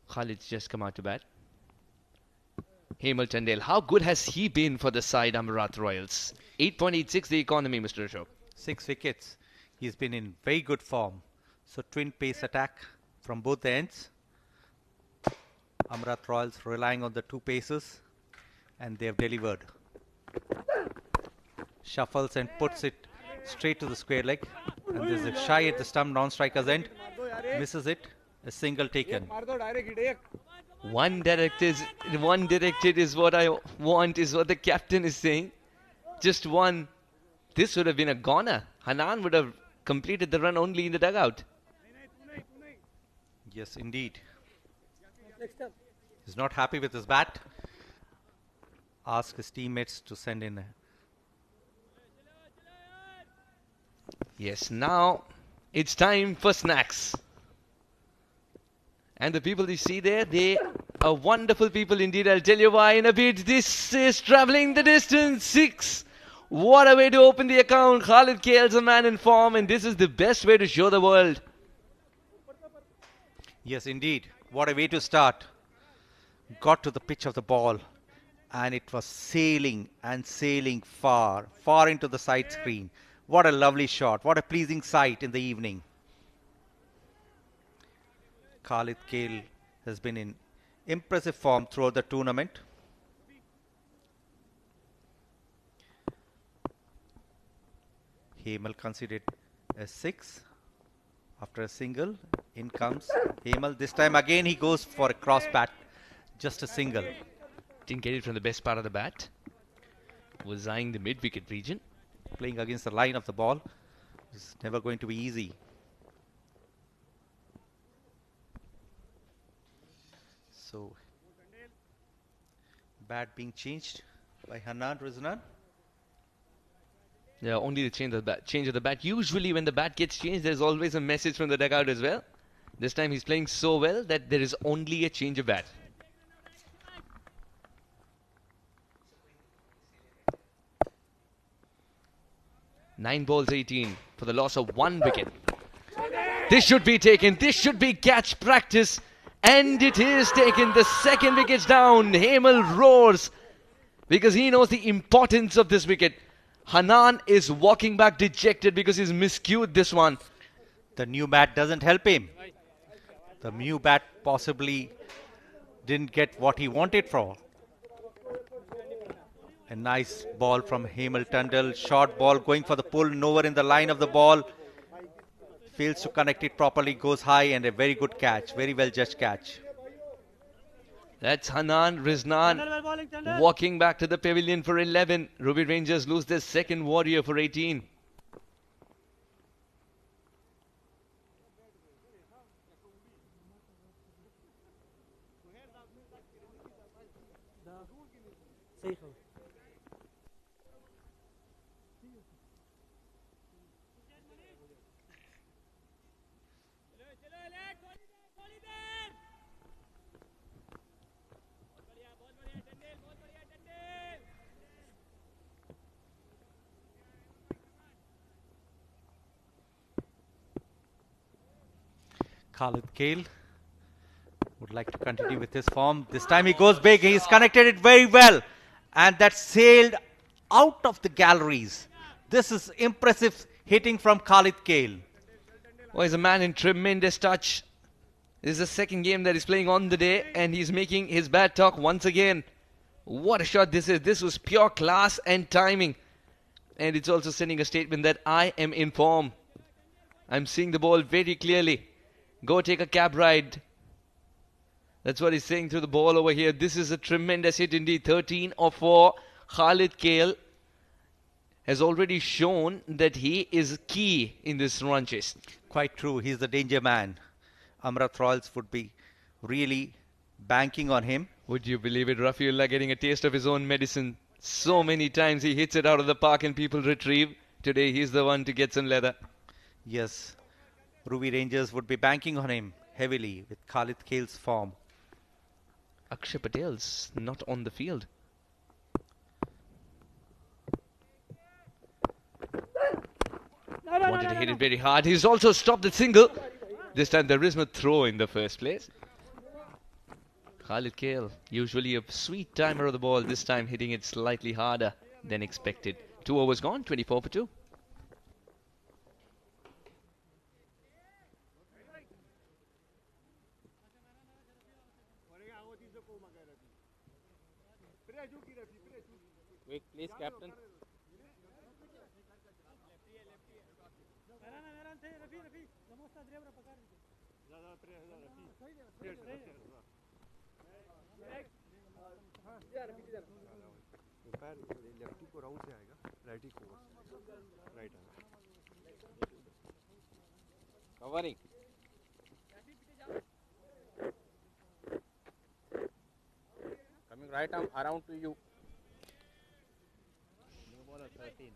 Khalid's just come out to bat. Hemal Tandel. How good has he been for the side, Amerat Royals? 8.86 the economy, Mr. Ashok. 6 wickets. He's been in very good form. So twin pace attack from both the ends. Amerat Royals relying on the 2 paces, and they have delivered. Shuffles and puts it straight to the square leg, and there's a shy at the stump non-striker's end. Misses it. A single taken. One directed is what I want, is what the captain is saying. Just one. This would have been a goner. Hanan would have completed the run only in the dugout. Yes, indeed. Next step. He's not happy with his bat. Ask his teammates to send in. Yes, now it's time for snacks. And the people you see there, they are wonderful people indeed. I'll tell you why in a bit. This is traveling the distance. 6. What a way to open the account. Khalid KL's a man in form, and this is the best way to show the world. Yes, indeed. What a way to start. Got to the pitch of the ball, and it was sailing and sailing far, far into the side screen. What a lovely shot. What a pleasing sight in the evening. Khalid Kale has been in impressive form throughout the tournament. Hemal considered a 6 after a single. In comes Hemal. This time again he goes for a cross bat. Just a single. Didn't get it from the best part of the bat. Was eyeing the mid-wicket region. Playing against the line of the ball is never going to be easy. So, bat being changed by Hanan Riznan. Yeah, only the change of the bat. Usually when the bat gets changed, there's always a message from the dugout as well. This time he's playing so well that there is only a change of bat. Nine balls, 18 for the loss of 1 wicket. This should be taken. This should be catch practice. And it is taken. The second wicket's down. Hemal roars because he knows the importance of this wicket. Hanan is walking back dejected because he's miscued this one. The new bat doesn't help him. The new bat possibly didn't get what he wanted for. A nice ball from Hemal Tandal. Short ball going for the pull. Nowhere in the line of the ball. Fails to connect it properly. Goes high and a very good catch. Very well judged catch. That's Hanan Riznan walking back to the pavilion for 11. Ruwi Rangers lose their second warrior for 18. Khalid Kale would like to continue with his form. This time he goes big. He's connected it very well. And that sailed out of the galleries. This is impressive hitting from Khalid Kale. Oh, he's a man in tremendous touch. This is the second game that he's playing on the day, and he's making his bat talk once again. What a shot this is. This was pure class and timing. And it's also sending a statement that I am in form. I'm seeing the ball very clearly. Go take a cab ride. That's what he's saying through the ball over here. This is a tremendous hit indeed. 13 or 4. Khalid Kale has already shown that he is key in this run chase. Quite true. He's the danger man. Amerat Royals would be really banking on him. Would you believe it? Rafiullah getting a taste of his own medicine. So many times he hits it out of the park and people retrieve. Today he's the one to get some leather. Yes. Ruwi Rangers would be banking on him heavily with Khalid Kale's form. Akshay Patel's not on the field. Wanted to hit it very hard. He's also stopped the single. This time there is no throw in the first place. Khalid Kale, usually a sweet timer of the ball. This time hitting it slightly harder than expected. 2 overs gone, 24 for 2. Wait, please, captain. Lefty को round से आएगा righty को right आएगा Covering. Coming right arm around to you. New ball 13.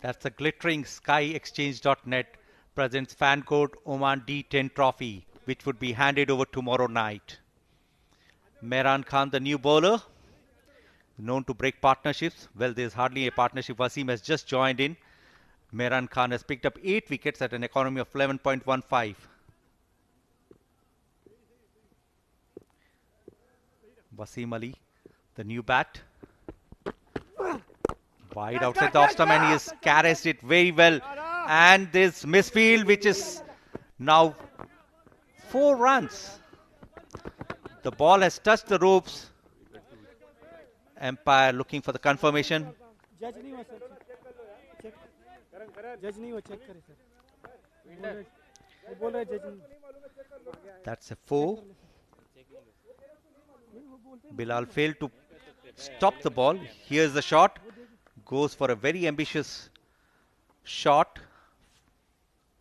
That's the glittering skyexchange.net presents fan code Oman D10 trophy, which would be handed over tomorrow night. Mehran Khan, the new bowler, known to break partnerships. Well, there's hardly a partnership. Wasim has just joined in. Mehran Khan has picked up 8 wickets at an economy of 11.15. Wasim Ali, the new bat. Wide outside the off stump, and he has caressed it very well. And this misfield, which is now 4 runs. The ball has touched the ropes. Umpire looking for the confirmation. जज नहीं हुआ sir check जज नहीं हुआ check करे sir वो बोल रहे जज नहीं That's a 4. Bilal failed to stop the ball. Here's the shot. Goes for a very ambitious shot.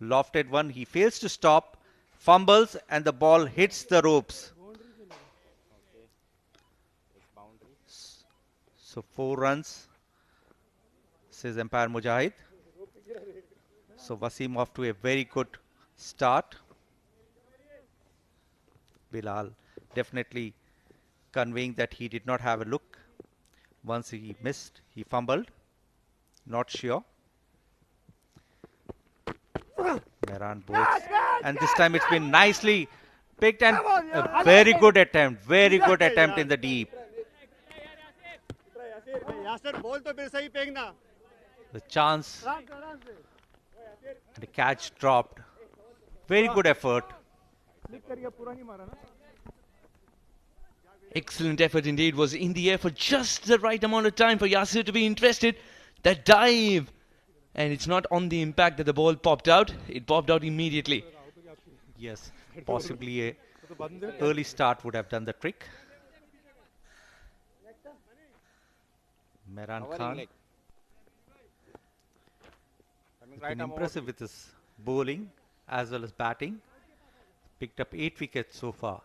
Lofted one. He fails to stop. Fumbles and the ball hits the ropes. So 4 runs, says umpire Mujahid. So Wasim off to a very good start. Bilal definitely conveying that he did not have a look. Once he missed, he fumbled. Not sure. Mehran bowls. And this time it's been nicely picked and a very good attempt. Very good attempt in the deep. The chance and the catch dropped. Very good effort. Excellent effort indeed. Was in the air for just the right amount of time for Yasir to be interested. That dive. And it's not on the impact that the ball popped out. It popped out immediately. Yes, possibly a early start would have done the trick. Mehran Khan has been impressive with his bowling as well as batting. Picked up 8 wickets so far.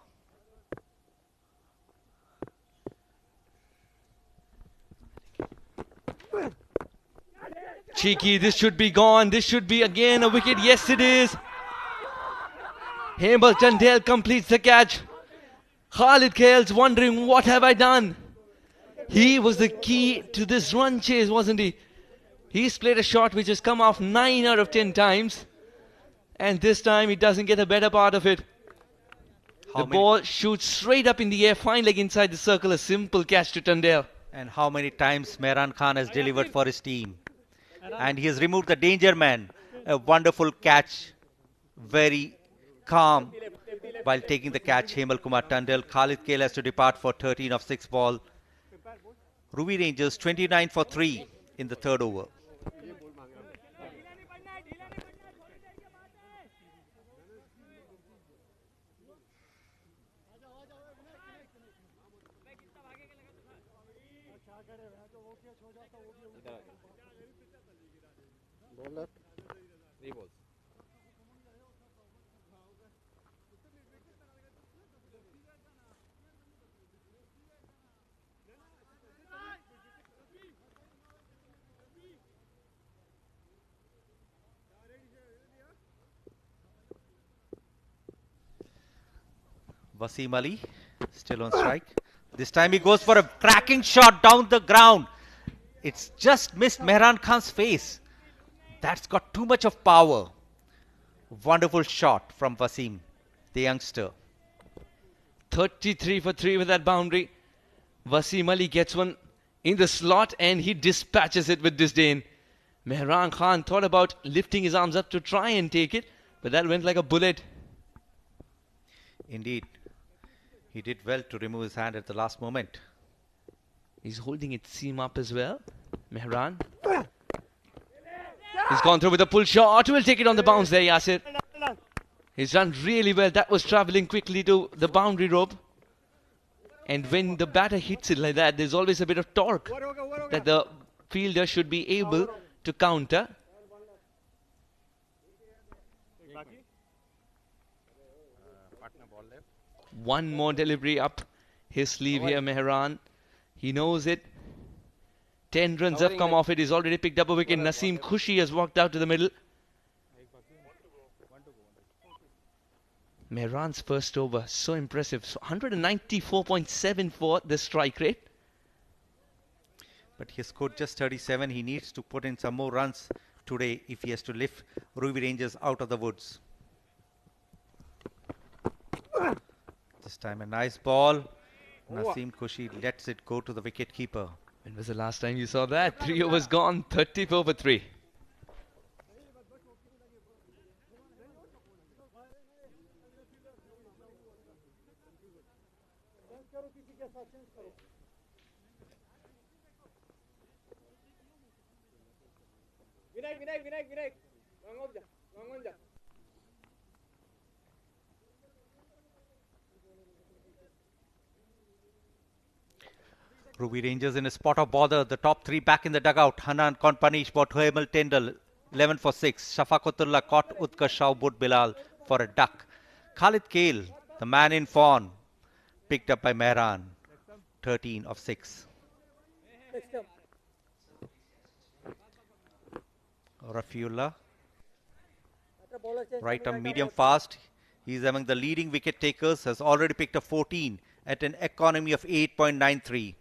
Cheeky, this should be gone. This should be again a wicket. Yes, it is. Hemal Chandel completes the catch. Khalid Khail's wondering, what have I done? He was the key to this run chase, wasn't he? He's played a shot which has come off 9 out of 10 times. And this time he doesn't get a better part of it. The ball shoots straight up in the air, fine leg inside the circle. A simple catch to Tandel. And how many times Mehran Khan has delivered for his team. And he has removed the danger man. A wonderful catch. Very calm while taking the catch. Hemal Kumar Tandel. Khalid Khail has to depart for 13 of 6 ball. Ruwi Rangers 29 for 3 in the 3rd over. Bowler. 3 balls. Wasim Ali still on strike. This time he goes for a cracking shot down the ground. It's just missed Mehran Khan's face. That's got too much of power. Wonderful shot from Wasim, the youngster. 33 for 3 with that boundary. Wasim Ali gets one in the slot and he dispatches it with disdain. Mehran Khan thought about lifting his arms up to try and take it, but that went like a bullet. Indeed. He did well to remove his hand at the last moment. He's holding it seam up as well. Mehran. He's gone through with a pull shot. Will take it on the bounce there, Yasir. He's done really well. That was travelling quickly to the boundary rope. And when the batter hits it like that, there's always a bit of torque that the fielder should be able to counter. One more delivery up his sleeve here, Mehran. He knows it. 10 runs have come off it. He's already picked up a wicket. Naseem Khushi has walked out to the middle. Mehran's first over, so impressive. So 194.74 the strike rate. But he has scored just 37. He needs to put in some more runs today if he has to lift Ruwi Rangers out of the woods. This time a nice ball. Naseem Khushi lets it go to the wicket keeper. When was the last time you saw that? 3 overs gone, 34 for 3. Vinayak. Long on ja. Ruwi Rangers in a spot of bother. The top three back in the dugout. Hanan can't punish, but Hoemel Tendal 11 for 6. Shafaqatullah caught Utkarsh Shaubud Bilal for a duck. Khalid Kale, the man in fawn, picked up by Mehran, 13 of 6. Rafiullah, right arm medium fast. He's among the leading wicket takers, has already picked up 14 at an economy of 8.93. He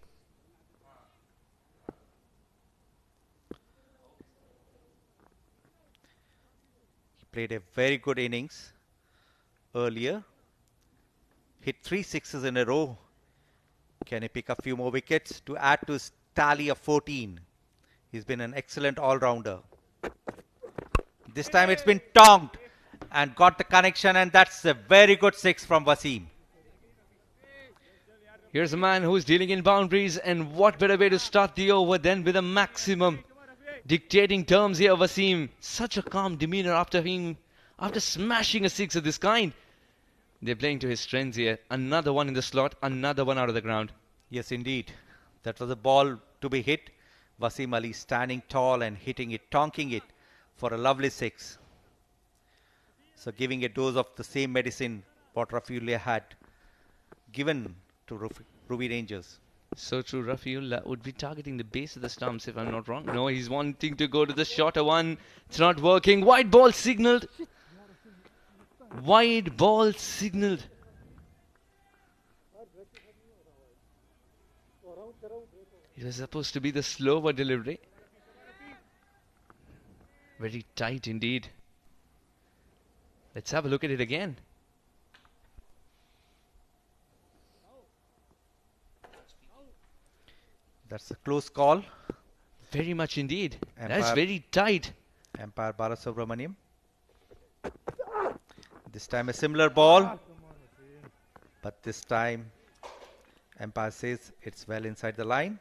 played a very good innings earlier. Hit 3 sixes in a row. Can he pick a few more wickets to add to his tally of 14? He's been an excellent all-rounder. This time it's been tongued and got the connection, and that's a very good 6 from Wasim. Here's a man who's dealing in boundaries, and what better way to start the over than with a maximum dictating terms here, Wasim. Such a calm demeanor after smashing a 6 of this kind. They're playing to his strengths here. Another one in the slot, another one out of the ground. Yes, indeed. That was a ball to be hit. Wasim Ali standing tall and hitting it, tonking it for a lovely 6. So giving a dose of the same medicine what Rafiullah had given to Ruwi Rangers. So true, Rafiullah would be targeting the base of the stumps if I'm not wrong. No, he's wanting to go to the shorter one. It's not working. White ball signalled. Wide ball signalled. It was supposed to be the slower delivery. Very tight indeed. Let's have a look at it again. That's a close call. Very much indeed. Empire, That's very tight. Empire Balasubramaniam. This time a similar ball. But this time Empire says it's well inside the line.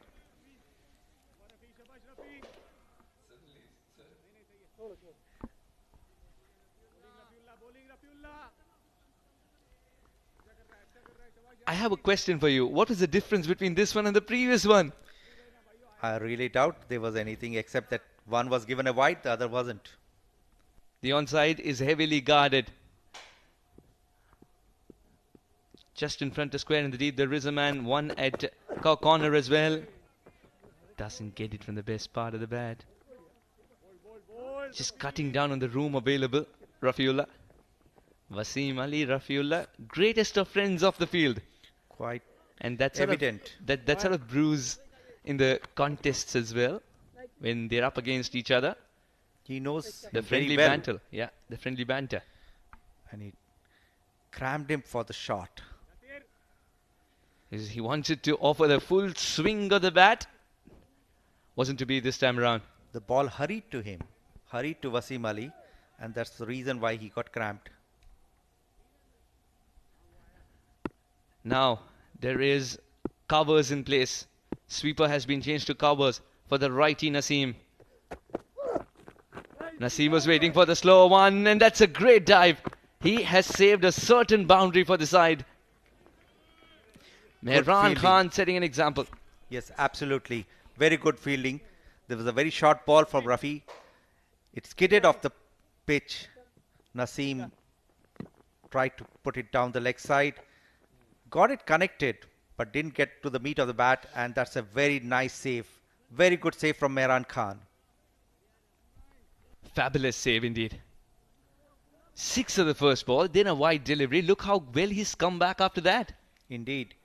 I have a question for you. What is the difference between this one and the previous one? I really doubt there was anything except that one was given a wide, the other wasn't. The onside is heavily guarded. Just in front of square in the deep, there is a man, one at corner as well. Doesn't get it from the best part of the bat. Just cutting down on the room available. Rafiullah. Wasim Ali, Rafiullah, greatest of friends off the field. Quite And that's evident. That sort of brews in the contests as well when they're up against each other. He knows The him friendly very well. banter. Yeah, the friendly banter. And he crammed him for the shot. He wanted to offer the full swing of the bat. Wasn't to be this time around. The ball hurried to him, hurried to Wasim Ali, and that's the reason why he got cramped. Now, there is covers in place. Sweeper has been changed to covers for the righty Naseem. Naseem was waiting for the slower one, and that's a great dive. He has saved a certain boundary for the side. Mehran fielding. Khan setting an example. Yes, absolutely. Very good fielding. There was a very short ball from Rafi. It skidded off the pitch. Naseem tried to put it down the leg side. Got it connected, but didn't get to the meat of the bat. And that's a very nice save. Very good save from Mehran Khan. Fabulous save indeed. 6 of the first ball, then a wide delivery. Look how well he's come back after that. Indeed.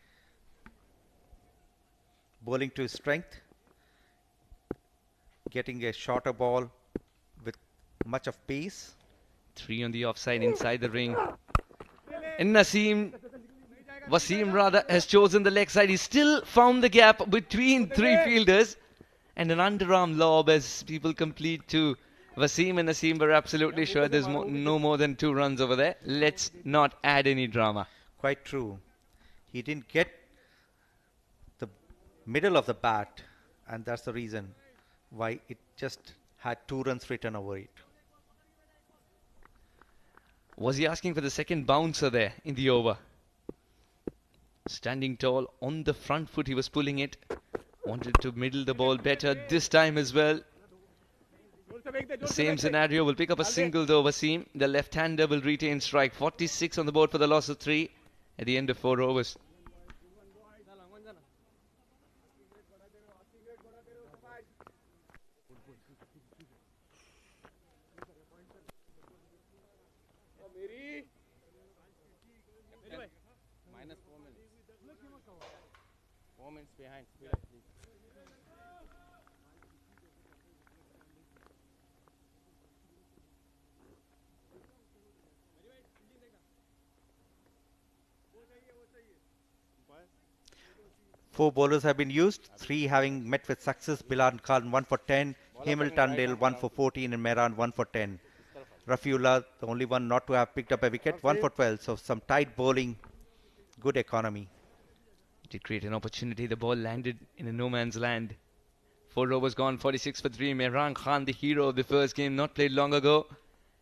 Bowling to his strength. Getting a shorter ball with much of pace. 3 on the offside inside the ring. And Wasim rather has chosen the leg side. He still found the gap between 3 fielders. And an underarm lob as people complete to Wasim and Naseem were absolutely sure there's no more than 2 runs over there. Let's not add any drama. Quite true. He didn't get the middle of the bat, and that's the reason why it just had 2 runs written over it. Was he asking for the second bouncer there in the over? Standing tall on the front foot, he was pulling it. Wanted to middle the ball better this time as well. The same scenario, will pick up a single though, Wasim. The left-hander will retain strike. 46 on the board for the loss of 3 at the end of 4 overs. Minus 4 minutes. 4 minutes behind. Speed up, please. Four bowlers have been used, 3 having met with success. Bilal Khan 1 for 10, Hemel Tandil 1 for 14, and Mehran 1 for 10. Rafiullah, the only one not to have picked up a wicket, 1 for 12. So some tight bowling, good economy. Did create an opportunity. The ball landed in a no man's land. 4 overs gone, 46 for 3. Mehran Khan, the hero of the first game, not played long ago.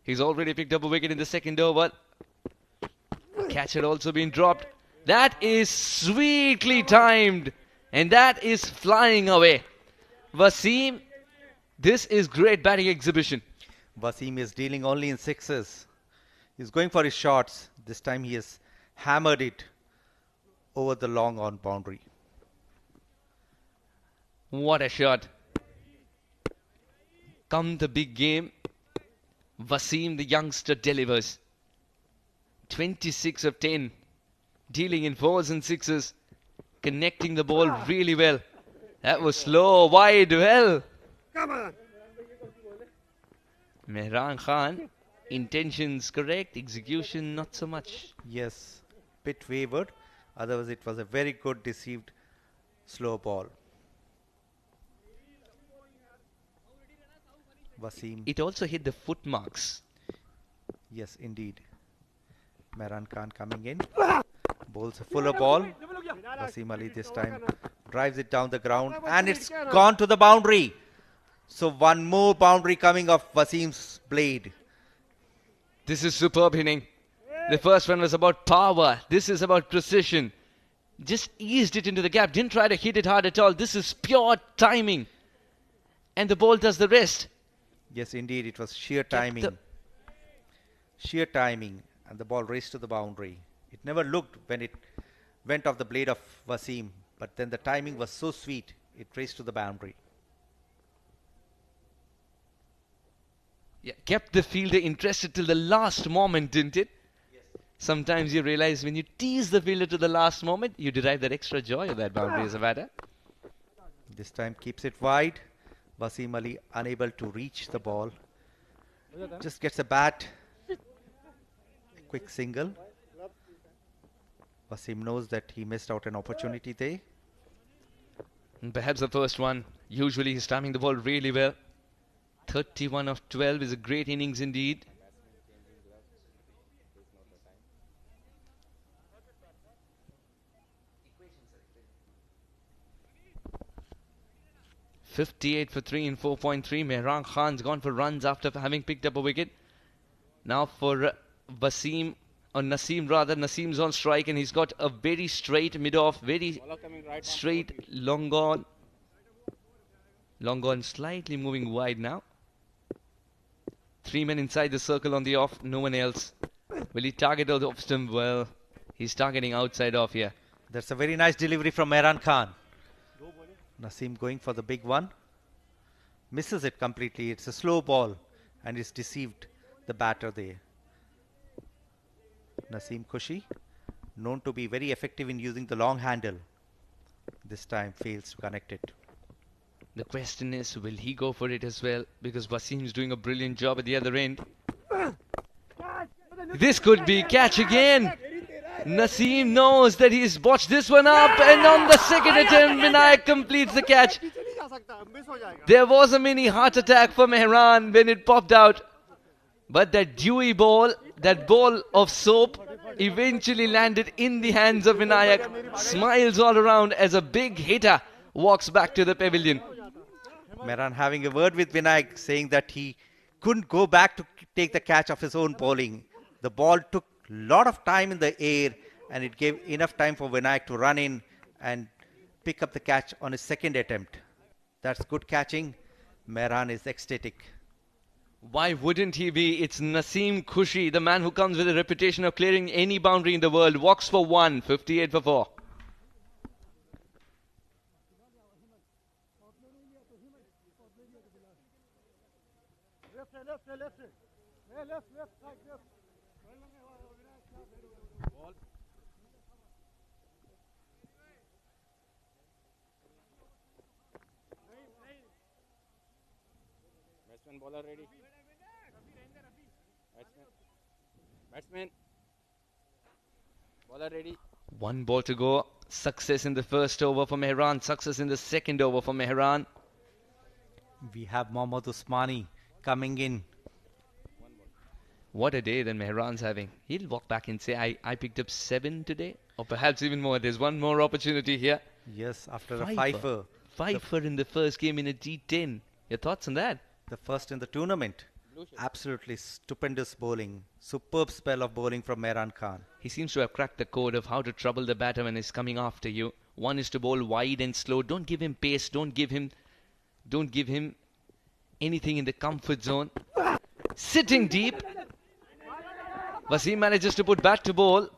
He's already picked up a wicket in the second over. Catch had also been dropped. That is sweetly timed. And that is flying away. Wasim, this is great batting exhibition. Wasim is dealing only in sixes. He's going for his shots. This time he has hammered it over the long on boundary. What a shot. Come the big game. Wasim, the youngster, delivers. 26 of 10. Dealing in 4s and 6s. Connecting the ball really well. That was slow, wide, well. Come on. Mehran Khan, intentions correct, execution not so much. Yes, bit wavered. Otherwise it was a very good deceived slow ball. Wasim. It also hit the foot marks. Yes, indeed. Mehran Khan coming in. Bowls a fuller ball. Wasim Ali this time drives it down the ground and it's gone to the boundary. So one more boundary coming off Wasim's blade. This is superb hitting. The first one was about power. This is about precision. Just eased it into the gap. Didn't try to hit it hard at all. This is pure timing. And the ball does the rest. Yes, indeed. It was sheer timing. Sheer timing. And the ball raced to the boundary. It never looked when it went off the blade of Wasim. But then the timing was so sweet. It raced to the boundary. Yeah, kept the fielder interested till the last moment, didn't it? Yes. Sometimes you realize when you tease the fielder to the last moment, you derive that extra joy of that boundary as a batter. This time keeps it wide. Wasim Ali unable to reach the ball. Just gets a bat. A quick single. Wasim knows that he missed out an opportunity there. And perhaps the first one. Usually he's timing the ball really well. 31 of 12 is a great innings indeed. .58 for 3 in 4.3. Mehran Khan's gone for runs after having picked up a wicket. Now for Wasim, or Naseem rather. Naseem's on strike and he's got a very straight mid-off, very straight long on. Long on slightly moving wide now. 3 men inside the circle on the off, no one else. Will he target the off stump? Well, he's targeting outside off here. That's a very nice delivery from Mehran Khan. Naseem going for the big one. Misses it completely. It's a slow ball and it's deceived the batter there. Naseem Kushi, known to be very effective in using the long handle. This time fails to connect it. The question is, will he go for it as well? Because Wasim's doing a brilliant job at the other end. This could be catch again. Naseem knows that he's botched this one up, and on the second attempt, Vinayak completes the catch. There was a mini heart attack for Mehran when it popped out, but that dewy ball, that ball of soap, eventually landed in the hands of Vinayak. Smiles all around as a big hitter walks back to the pavilion. Mehran having a word with Vinayak, saying that he couldn't go back to take the catch of his own bowling. The ball took a lot of time in the air, and it gave enough time for Vinayak to run in and pick up the catch on his second attempt. That's good catching. Mehran is ecstatic. Why wouldn't he be? It's Naseem Khushi, the man who comes with a reputation of clearing any boundary in the world. Walks for 1, 58 for 4. Left, side, left. Batsman, bowler ready. Batsman. Bowler ready. 1 ball to go. Success in the first over for Mehran. Success in the second over for Mehran. We have Mohammad Usmani coming in. What a day that Mehran's having. He'll walk back and say, I picked up 7 today. Or perhaps even more. There's one more opportunity here. Yes, after a fifer. Fifer in the first game in a D10. Your thoughts on that? The first in the tournament. Absolutely stupendous bowling. Superb spell of bowling from Mehran Khan. He seems to have cracked the code of how to trouble the batter when he's coming after you. One is to bowl wide and slow. Don't give him pace. Don't give him anything in the comfort zone. Sitting deep. Wasim manages to put bat to ball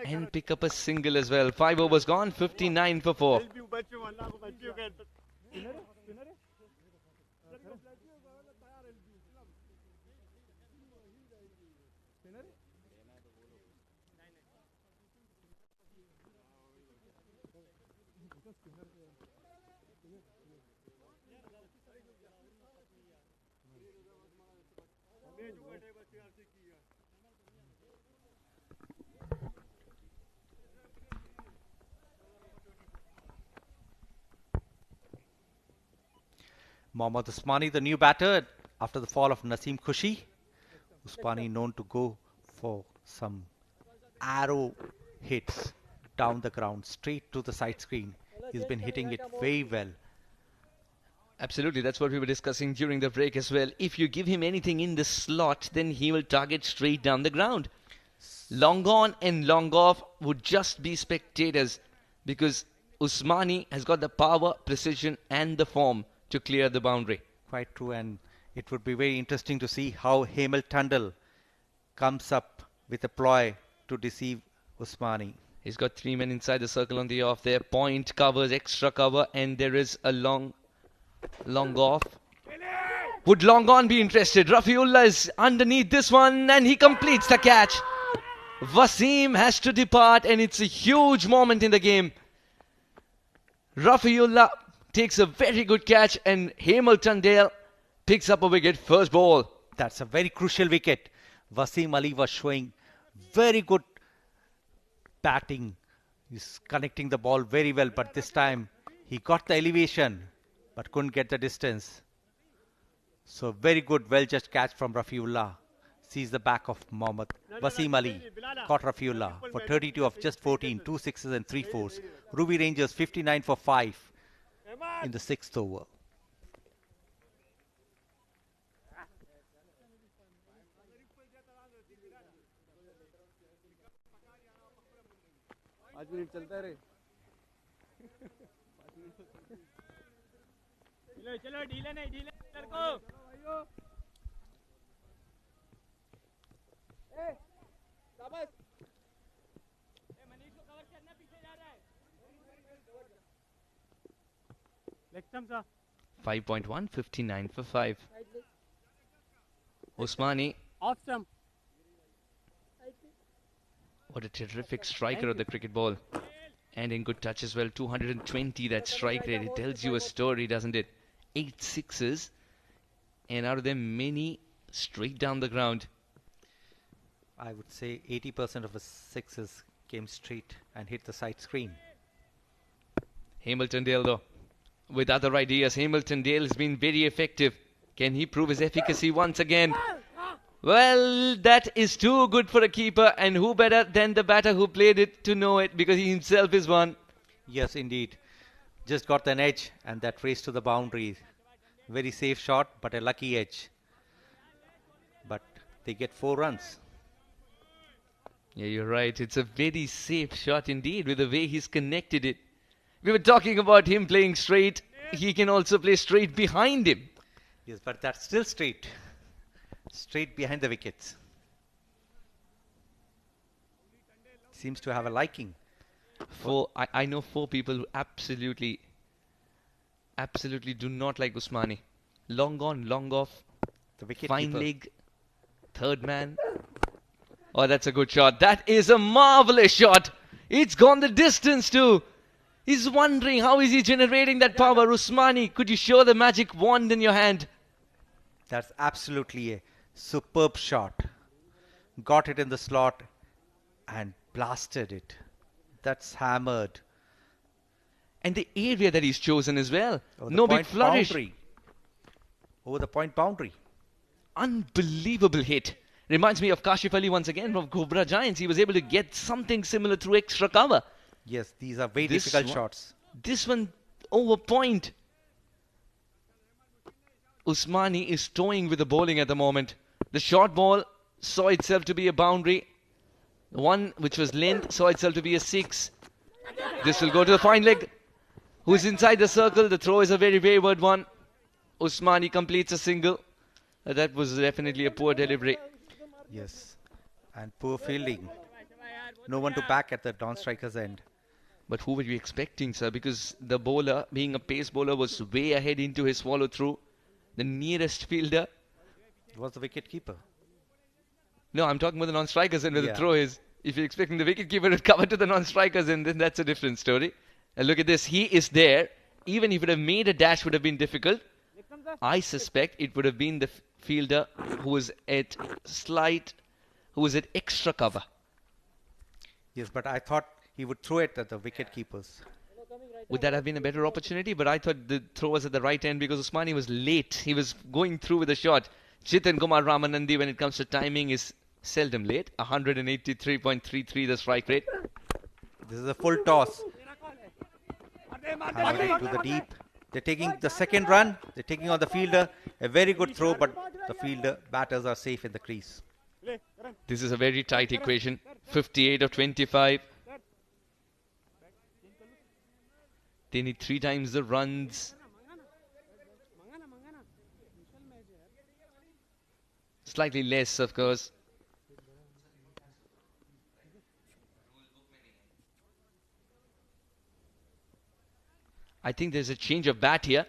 and pick up a single as well. 5 overs gone, 59 for 4. Mohammad Usmani, the new batter, after the fall of Naseem Khushi. Usmani known to go for some arrow hits down the ground, straight to the side screen. He's been hitting it very well. Absolutely, that's what we were discussing during the break as well. If you give him anything in the slot, then he will target straight down the ground. Long on and long off would just be spectators, because Usmani has got the power, precision and the form to clear the boundary. Quite true, and it would be very interesting to see how Hemal Tandal comes up with a ploy to deceive Usmani. He's got 3 men inside the circle on the off there. Point covers, extra cover, and there is a long off. Would long on be interested? Rafiullah is underneath this one and he completes the catch. Wasim has to depart and it's a huge moment in the game. Rafiullah takes a very good catch and Hemal Tandale picks up a wicket first ball. That's a very crucial wicket. Wasim Ali was showing very good batting. He's connecting the ball very well, but this time he got the elevation but couldn't get the distance. So very good, well-judged catch from Rafiullah. Sees the back of Mohammad. Wasim Ali caught Rafiullah for 32 of just 14, 2 sixes and 3 fours. Ruwi Rangers 59 for 5 in the 6th over. चलो ढीले नहीं ढीले लड़को मनीष को cover करना पीछे जा रहा है लेग स्टंप सा 5.1, 59 for 5. Usmani, off stump what a terrific striker of the cricket ball. And in good touch as well, 220, that strike rate. It tells you a story, doesn't it? 8 sixes, and out of them, many straight down the ground. I would say 80% of his sixes came straight and hit the side screen. Hamilton Dale, though, with other ideas. Hamilton Dale has been very effective. Can he prove his efficacy once again? Well, that is too good for a keeper, and who better than the batter who played it to know it, because he himself is one. Yes, indeed. Just got an edge, and that race to the boundary. Very safe shot, but a lucky edge. But they get 4 runs. Yeah, you're right. It's a very safe shot indeed, with the way he's connected it. We were talking about him playing straight. He can also play straight behind him. Yes, but that's still straight. Straight behind the wickets. Seems to have a liking. I know 4 people who absolutely do not like Usmani. Long on, long off, The wicket fine keeper. leg, third man. Oh, that's a good shot. That is a marvelous shot. It's gone the distance too. He's wondering how is he generating that power. Usmani, could you show the magic wand in your hand? That's absolutely a superb shot. Got it in the slot and blasted it. That's hammered. And the area that he's chosen as well. Over the No big point flourish. boundary. Over the point boundary. Unbelievable hit. Reminds me of Kashif Ali once again from Cobra Giants. He was able to get something similar through extra cover. Yes, these are very This difficult one- shots. This one over point. Usmani is toying with the bowling at the moment. The short ball saw itself to be a boundary. The one which was length saw itself to be a 6. This will go to the fine leg. Who's inside the circle? The throw is a very wayward one. Usmani completes a single. That was definitely a poor delivery. Yes. And poor fielding. No one to back at the non-striker's end. But who were you expecting, sir? Because the bowler, being a pace bowler, was way ahead into his follow through. The nearest fielder. It was the wicket keeper. No, I'm talking about the non-strikers and where the Yeah. throw is. If you're expecting the wicketkeeper to cover to the non-strikers, and then that's a different story. And look at this. He is there. Even if it would have made a dash, would have been difficult. I suspect it would have been the fielder who was at extra cover. Yes, but I thought he would throw it at the wicket keepers. Would that have been a better opportunity? But I thought the throw was at the right end because Usmani was late. He was going through with the shot. Chitan Kumar Ramanandi, when it comes to timing, is seldom late. 183.33 the strike rate. This is a full toss. Hammering to the deep. They're taking the second run. They're taking on the fielder. A very good throw, but the batters are safe in the crease. This is a very tight equation. 58 of 25. They need 3 times the runs. Slightly less, of course. I think there's a change of bat here.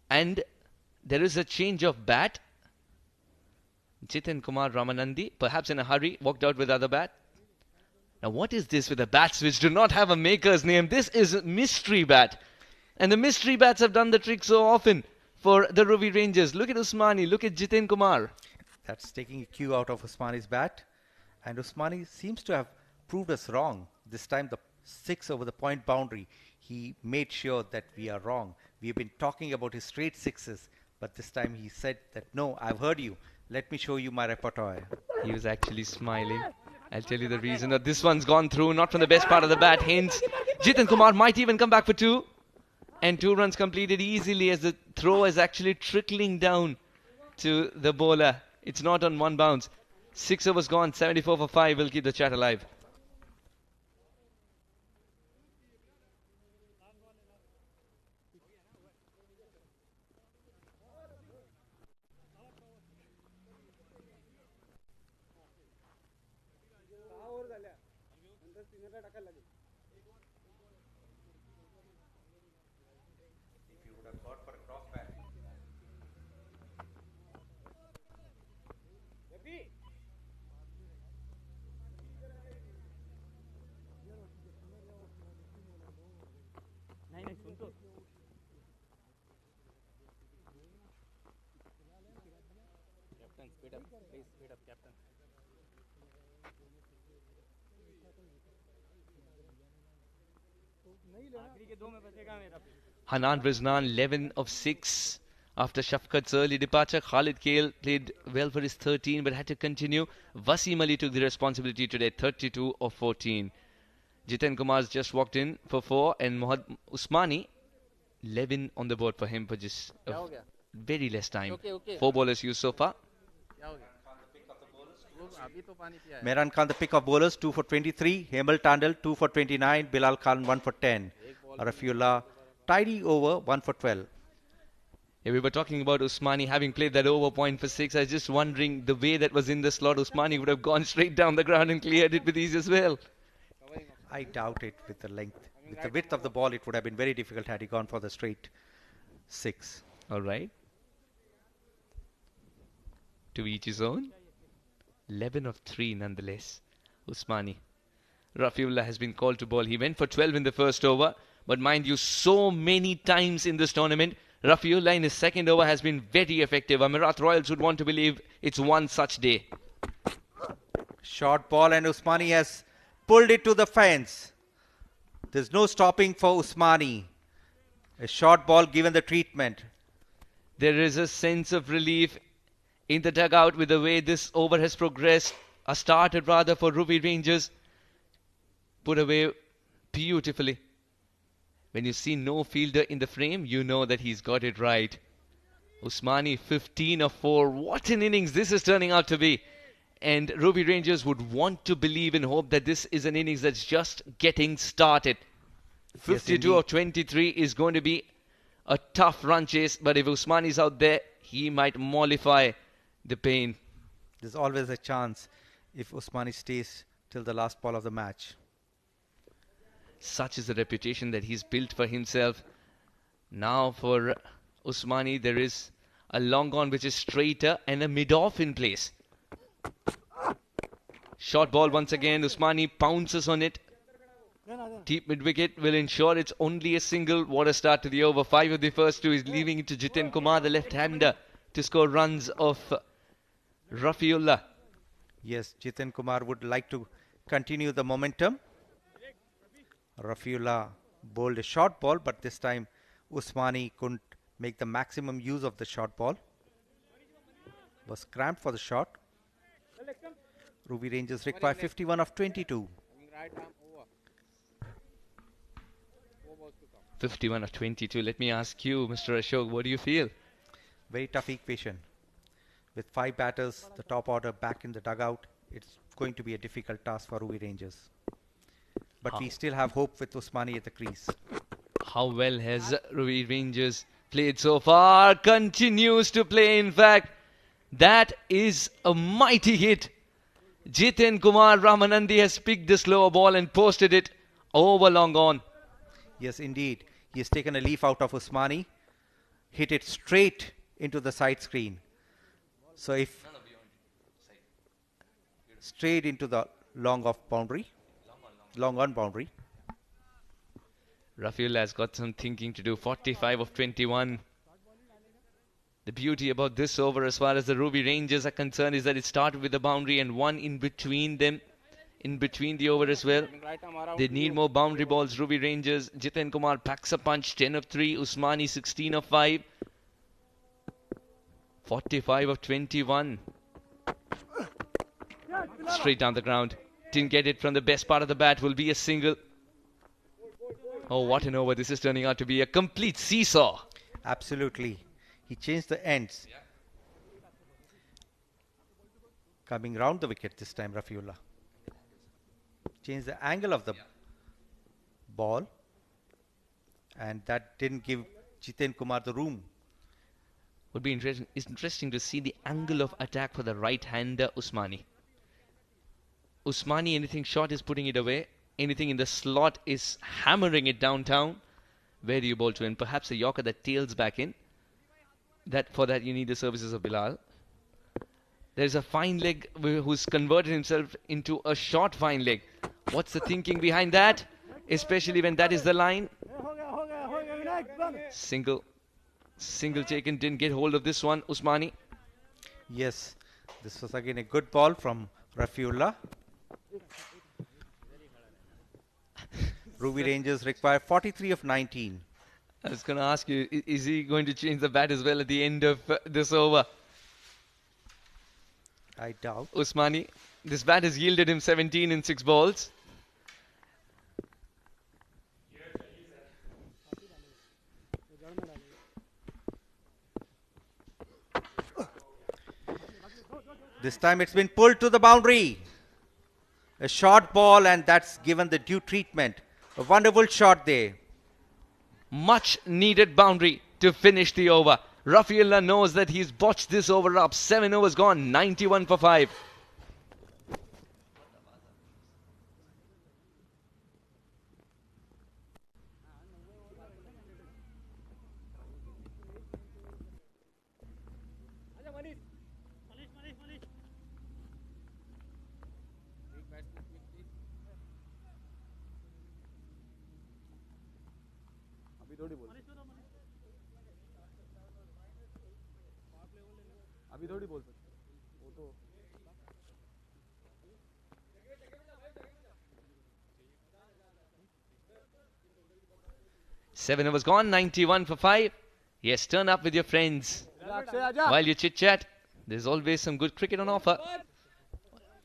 And there is a change of bat. Chitan Kumar Ramanandi, perhaps in a hurry, walked out with other bat. Now what is this with the bats which do not have a maker's name? This is a mystery bat. And the mystery bats have done the trick so often for the Ruwi Rangers. Look at Usmani, look at Jitin Kumar. That's taking a cue out of Usmani's bat. And Usmani seems to have proved us wrong. This time the 6 over the point boundary. He made sure that we are wrong. We have been talking about his straight 6s. But this time he said that, no, I've heard you. Let me show you my repertoire. He was actually smiling. I'll tell you the reason. That this one's gone through, not from the best part of the bat. Hence, Jitin Kumar might even come back for 2. And 2 runs completed easily as the throw is actually trickling down to the bowler. It's not on 1 bounce. 6 overs gone, 74 for 5 will keep the chat alive. Please wait up, captain. आखिरी के 2 में बचेगा मेरा. Hanan Riznan, 11 of 6. After Shafqat's early departure, Khalid Kale played well for his 13 but had to continue. Wasim Ali took the responsibility today, 32 of 14. Jiten Kumar's just walked in for 4 and Mohad Usmani, 11 on the board for him for just क्या हो गया? very less time. Okay. 4 bowlers used so far. क्या हो गया? वो अभी तो पानी पिया है. Mehran Khan, the pick of bowlers, 2 for 23. Hemal Tandal, 2 for 29. Bilal Khan, 1 for 10. Rafiullah, tidy over, 1 for 12. Yeah, we were talking about Usmani having played that over point for 6. I was just wondering the way that was in the slot, Usmani would have gone straight down the ground and cleared it with ease as well. I doubt it with the length. With the width of the ball, it would have been very difficult had he gone for the straight 6. All right. To each his own. 11 of 3 nonetheless. Usmani. Rafiullah has been called to bowl. He went for 12 in the first over. But mind you, so many times in this tournament, Rafiullah in his second over has been very effective. Amerat Royals would want to believe it's one such day. Short ball and Usmani has pulled it to the fence. There's no stopping for Usmani. A short ball given the treatment. There is a sense of relief in the dugout with the way this over has progressed. Started rather for Ruwi Rangers. Put away beautifully. When you see no fielder in the frame, you know that he's got it right. Usmani 15 of 4. What an innings this is turning out to be. And Ruwi Rangers would want to believe and hope that this is an innings that's just getting started. 52 of 23 is going to be a tough run chase. But if Usmani's out there, he might mollify the pain. There's always a chance if Usmani stays till the last ball of the match. Such is the reputation that he's built for himself. Now for Usmani, there is a long on which is straighter and a mid-off in place. Short ball once again. Usmani pounces on it. Deep mid-wicket will ensure it's only a single. What a start to the over. 5 of the first 2 is leaving it to Jiten Kumar, the left-hander, to score runs of Rafiullah. Yes, Jiten Kumar would like to continue the momentum. Rafiullah bowled a short ball, but this time Usmani couldn't make the maximum use of the short ball. Was cramped for the shot. Ruwi Rangers require 51 of 22. Right arm over. 4 balls to come. 51 of 22. Let me ask you, Mr. Ashok, what do you feel? Very tough equation. With 5 batters, the top order back in the dugout, it's going to be a difficult task for Ruwi Rangers. But we still have hope with Usmani at the crease. How well has Ruwi Rangers played so far? Continues to play, in fact. That is a mighty hit. Jiten Kumar Ramanandi has picked the slower ball and posted it over long on. Yes, indeed. He has taken a leaf out of Usmani, hit it straight into the side screen. So if straight into the long off boundary, long on boundary. Rafiullah has got some thinking to do. 45 of 21. The beauty about this over as far as the Ruwi Rangers are concerned is that it started with the boundary and one in between them, in between the over as well. Right arm around. They need more boundary balls, Ruwi Rangers. Jiten Kumar packs a punch, 10 of 3. Usmani 16 of 5. 45 of 21. Straight down the ground. Didn't get it from the best part of the bat. Will be a single. Oh, what an over. This is turning out to be a complete seesaw. Absolutely. He changed the ends. Coming round the wicket this time, Rafiullah. Changed the angle of the ball. And that didn't give Jiten Kumar the room. Would be interesting to see the angle of attack for the right-hander Usmani. Usmani, anything short is putting it away. Anything in the slot is hammering it downtown. Where do you bowl to? And perhaps a yorker that tails back in. For that you need the services of Bilal. There's a fine leg who's converted himself into a short fine leg. What's the thinking behind that? Especially when that is the line. Single taken, didn't get hold of this one, Usmani. Yes, This was again a good ball from Rafiullah. Ruwi Rangers require 43 of 19. I was going to ask you, is he going to change the bat as well at the end of this over? I doubt. Usmani, this bat has yielded him 17 in 6 balls. This time it's been pulled to the boundary. A short ball, and that's given the due treatment. A wonderful shot there. Much needed boundary to finish the over. Rafiullah knows that he's botched this over up. 7 overs gone, 91 for 5. अभी थोड़ी बोल सकते वो तो 7 overs gone, 91 for 5. Yes, turn up with your friends. While you chit-chat, there's always some good cricket on offer.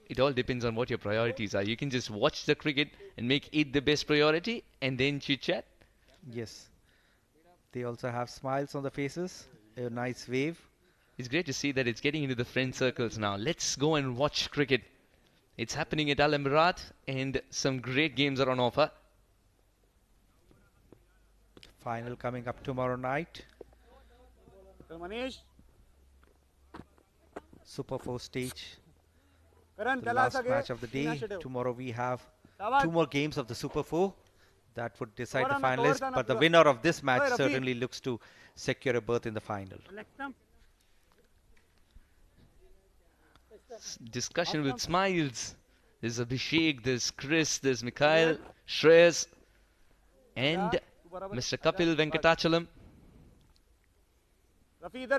It all depends on what your priorities are. You can just watch the cricket and make it the best priority and then chit-chat. Yes. They also have smiles on the faces. A nice wave. It's great to see that it's getting into the friend circles now. Let's go and watch cricket. It's happening at Amerat and some great games are on offer. Final coming up tomorrow night. Manish. Super 4 stage. Karan, The last match of the day. Tomorrow we have 2 more games of the Super 4 that would decide the finalists. But the winner of this match certainly looks to secure a berth in the final. Discussion with smiles. There's Abhishek, there's Chris, there's Mikhail, Shreyas, and Mr. Kapil Venkatachalam. Having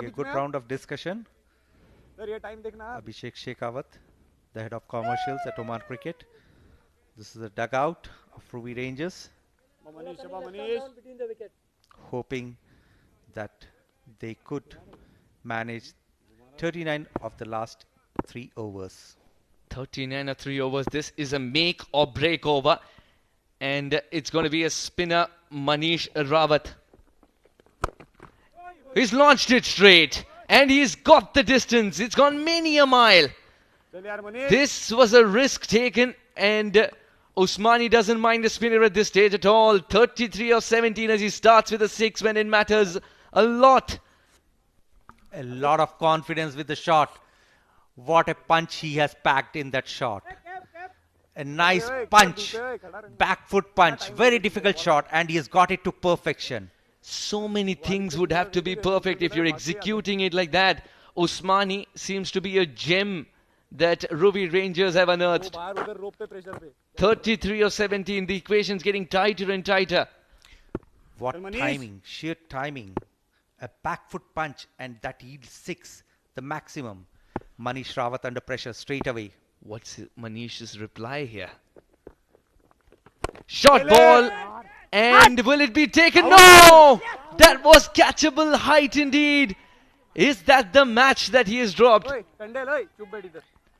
a good round of discussion. Abhishek Shekhawat, the head of commercials at Oman Cricket. This is a dugout of Ruwi Rangers, hoping that they could manage 39 of the last 3 overs. 39 or 3 overs. This is a make or break over. And it's going to be a spinner, Manish Rawat. He's launched it straight. And he's got the distance. It's gone many a mile. This was a risk taken. And Usmani doesn't mind the spinner at this stage at all. 33 or 17 as he starts with a 6 when it matters a lot. A lot of confidence with the shot. What a punch he has packed in that shot. A nice punch. Back foot punch. Very difficult shot. And he has got it to perfection. So many things would have to be perfect if you're executing it like that. Usmani seems to be a gem that Ruwi Rangers have unearthed. 33 or 17. The equation's getting tighter and tighter. What timing. Sheer timing. A back foot punch and that yields 6. The maximum. Manish Rawat under pressure straight away. What's Manish's reply here? Short ball. And will it be taken? No! That was catchable height indeed. Is that the match that he has dropped?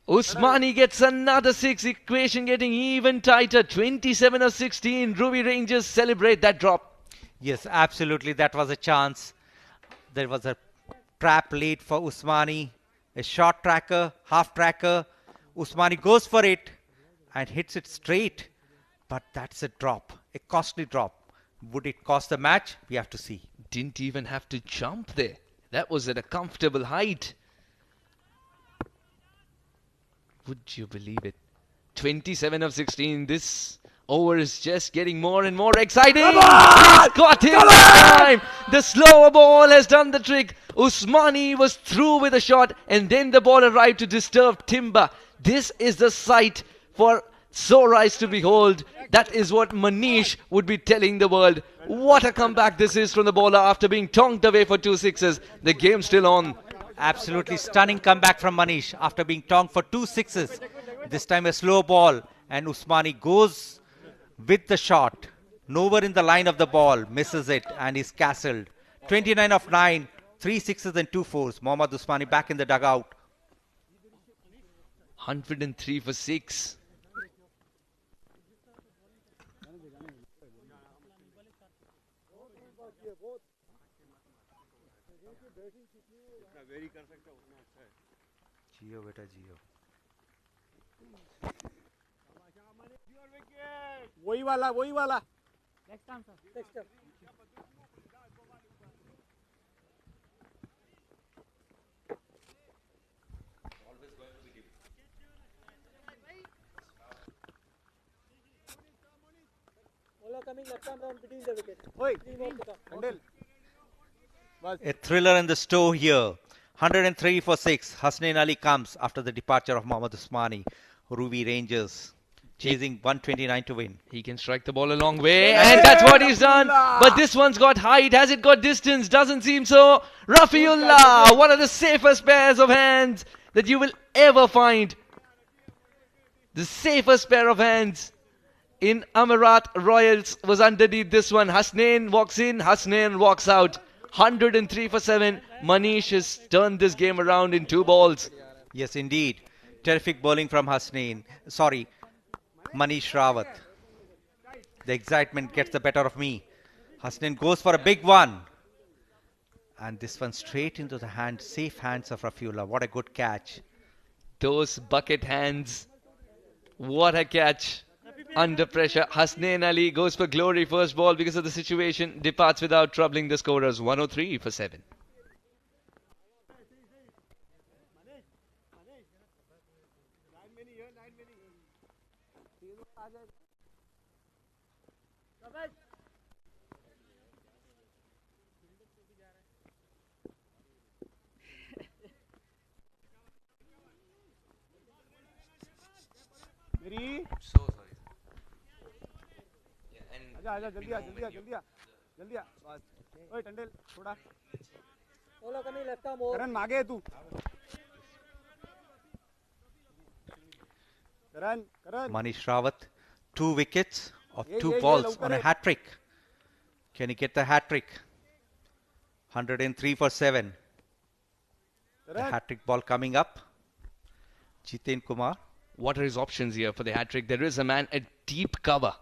Usmani gets another 6. Equation getting even tighter. 27 or 16. Ruwi Rangers celebrate that drop. Yes, absolutely. That was a chance. There was a trap laid for Usmani. A short tracker, half tracker. Usmani goes for it and hits it straight. But that's a drop. A costly drop. Would it cost the match? We have to see. Didn't even have to jump there. That was at a comfortable height. Would you believe it? 27 of 16. This over is just getting more and more exciting. He's got him this time. The slower ball has done the trick. Usmani was through with a shot and then the ball arrived to disturb timber. This is the sight for sore eyes to behold. That is what Manish would be telling the world. What a comeback this is from the bowler after being tonked away for 2 sixes. The game's still on. Absolutely stunning comeback from Manish after being tongued for 2 sixes. This time a slow ball, and Usmani goes with the shot. Nowhere in the line of the ball, misses it, and is castled. 29 of 9, 3 sixes and 2 fours. Mohammad Usmani back in the dugout. 103 for 6. Gio beta Gio. वही वाला Next time, sir. Next time. Bowler coming left arm round between the wicket. Oi, 3 more to come. Handle. A thriller in the store here. 103 for 6. Hasnain Ali comes after the departure of Mohammad Usmani. Ruwi Rangers chasing 129 to win. He can strike the ball a long way, and that's what he's done. But this one's got height. Has it got distance? Doesn't seem so. Rafiullah, one of the safest pairs of hands that you will ever find. The safest pair of hands in Amerat Royals was underneath this one. Hasnain walks in, Hasnain walks out. 103 for 7. Manish has turned this game around in 2 balls. Yes, indeed. Terrific bowling from Hasnain. Sorry, Manish Rawat. The excitement gets the better of me. Hasnain goes for a big one. And this one straight into the hands, safe hands of Rafiullah. What a good catch. Those bucket hands. What a catch. Under pressure, Hasnain Ali goes for glory first ball because of the situation. Departs without troubling the scorers. 103 for 7. मेरी आजा जल्दी आ बस ओए टंडल थोड़ा Bowler coming left arm over. करण मागे है तू करण Manish Rawat, 2 wickets of Yeah, 2 yeah, balls yeah, on a lauka hat trick. Can he get the hat trick? 103 for 7. The Karan hat trick ball coming up. Jiten Kumar. What are his options here for the hat-trick? There is a man at deep cover.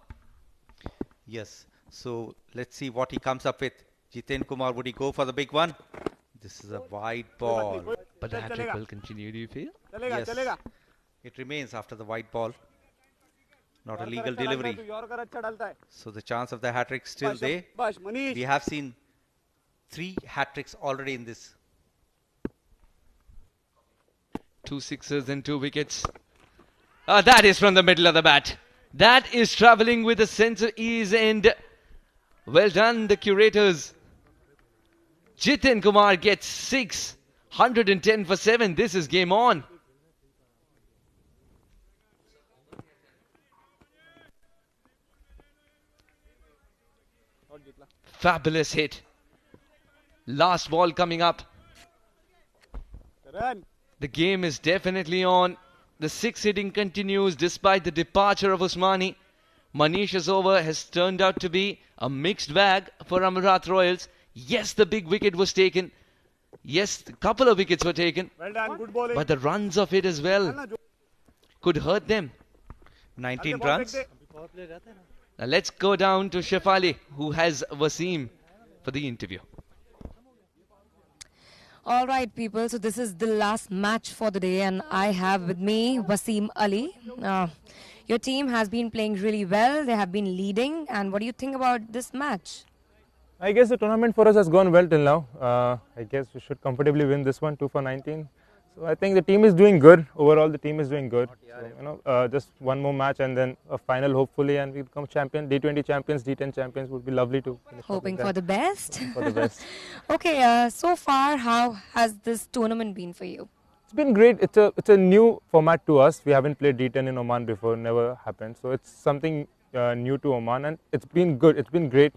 Yes. So let's see what he comes up with. Jiten Kumar, would he go for the big one? This is a wide ball. But the चल- hat-trick चलेगा will continue, do you feel? चलेगा Yes. चलेगा It remains after the wide ball. Not a yorker legal अच्छा डालता है delivery. तू, yorker अच्छा डालता है So the chance of the hat trick still there. बस Manish We have seen 3 hat tricks already in this. 2 sixes and 2 wickets. That is from the middle of the bat. That is travelling with a sense of ease, and well done, the curators. Jiten Kumar gets 6. 110 for 7. This is game on. Fabulous hit. Last ball coming up. Karan The game is definitely on. The 6 hitting continues despite the departure of Usmani. Manish's over has turned out to be a mixed bag for Amerat Royals. Yes, the big wicket was taken. Yes, a couple of wickets were taken. Well done good bowling But the runs of it as well could hurt them. 19 runs. Now let's go down to Shefali, who has Wasim for the interview. All right, people. So this is the last match for the day, and I have with me Wasim Ali. Your team has been playing really well. They have been leading. And what do you think about this match? I guess the tournament for us has gone well till now. I guess we should comfortably win this one, 2 for 19. So I think the team is doing good. Overall, the team is doing good. So, just one more match and then a final, hopefully, and we become champion. D20 champions, D10 champions would be lovely to finish. Hoping for the best. For the best. Okay. So far, how has this tournament been for you? It's been great. It's a new format to us. We haven't played D10 in Oman before. Never happened. So it's something new to Oman, and it's been good. It's been great.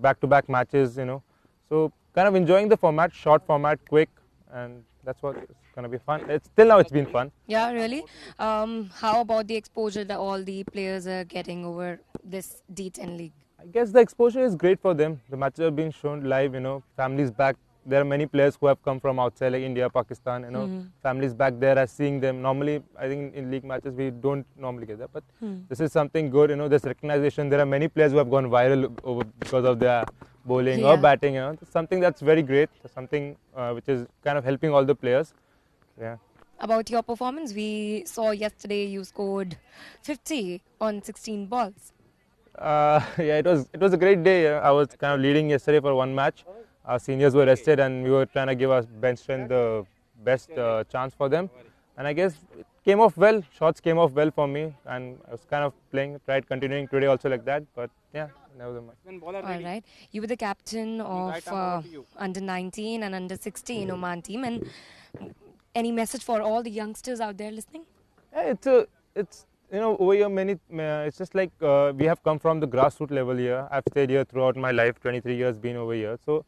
Back-to-back matches. So kind of enjoying the format. Short format, quick, and that's what it's gonna be fun. It's till now it's been fun. Yeah, really. How about the exposure that all the players are getting over this D10 league? I guess the exposure is great for them. The matches are being shown live, families back. There are many players who have come from outside, like India, Pakistan, families back there are seeing them. Normally, I think in league matches we don't normally get that, but this is something good, there's recognition. There are many players who have gone viral over because of their bowling or batting, It's something that's very great, something which is kind of helping all the players. Yeah. About your performance, we saw yesterday you scored 50 on 16 balls. Yeah, it was a great day. I was kind of leading yesterday for one match. Our seniors were rested and we were trying to give our bench strength the best chance for them. And I guess it came off well. Shots came off well for me and I was kind of tried continuing today also like that. But yeah, never mind. All right. You were the captain of under 19 and under 16 Oman team. And any message for all the youngsters out there listening? Yeah, it's over here it's just like we have come from the grassroots level here. I've stayed here throughout my life, 23 years been over here. So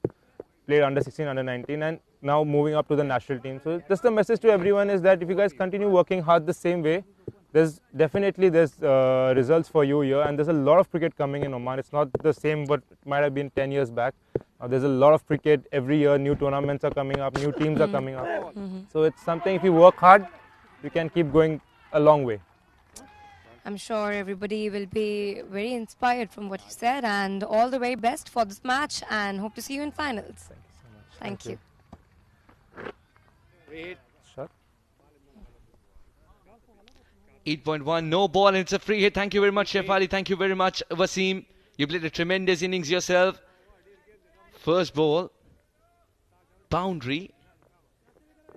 played under 16, under 19 and now moving up to the national team. So just the message to everyone is that if you guys continue working hard the same way, there's results for you here, and there's a lot of cricket coming in Oman. It's not the same what it might have been 10 years back. There's a lot of cricket every year. New tournaments are coming up, new teams are coming up. So it's something, if you work hard, you can keep going a long way. I'm sure everybody will be very inspired from what you said, and all the very best for this match, and hope to see you in finals. Thank you so much. Thank you. Shot. 8.1, no ball, and it's a free hit. Thank you very much, Chef Ali. Thank you very much, Wasim. You played a tremendous innings yourself. First ball, boundary,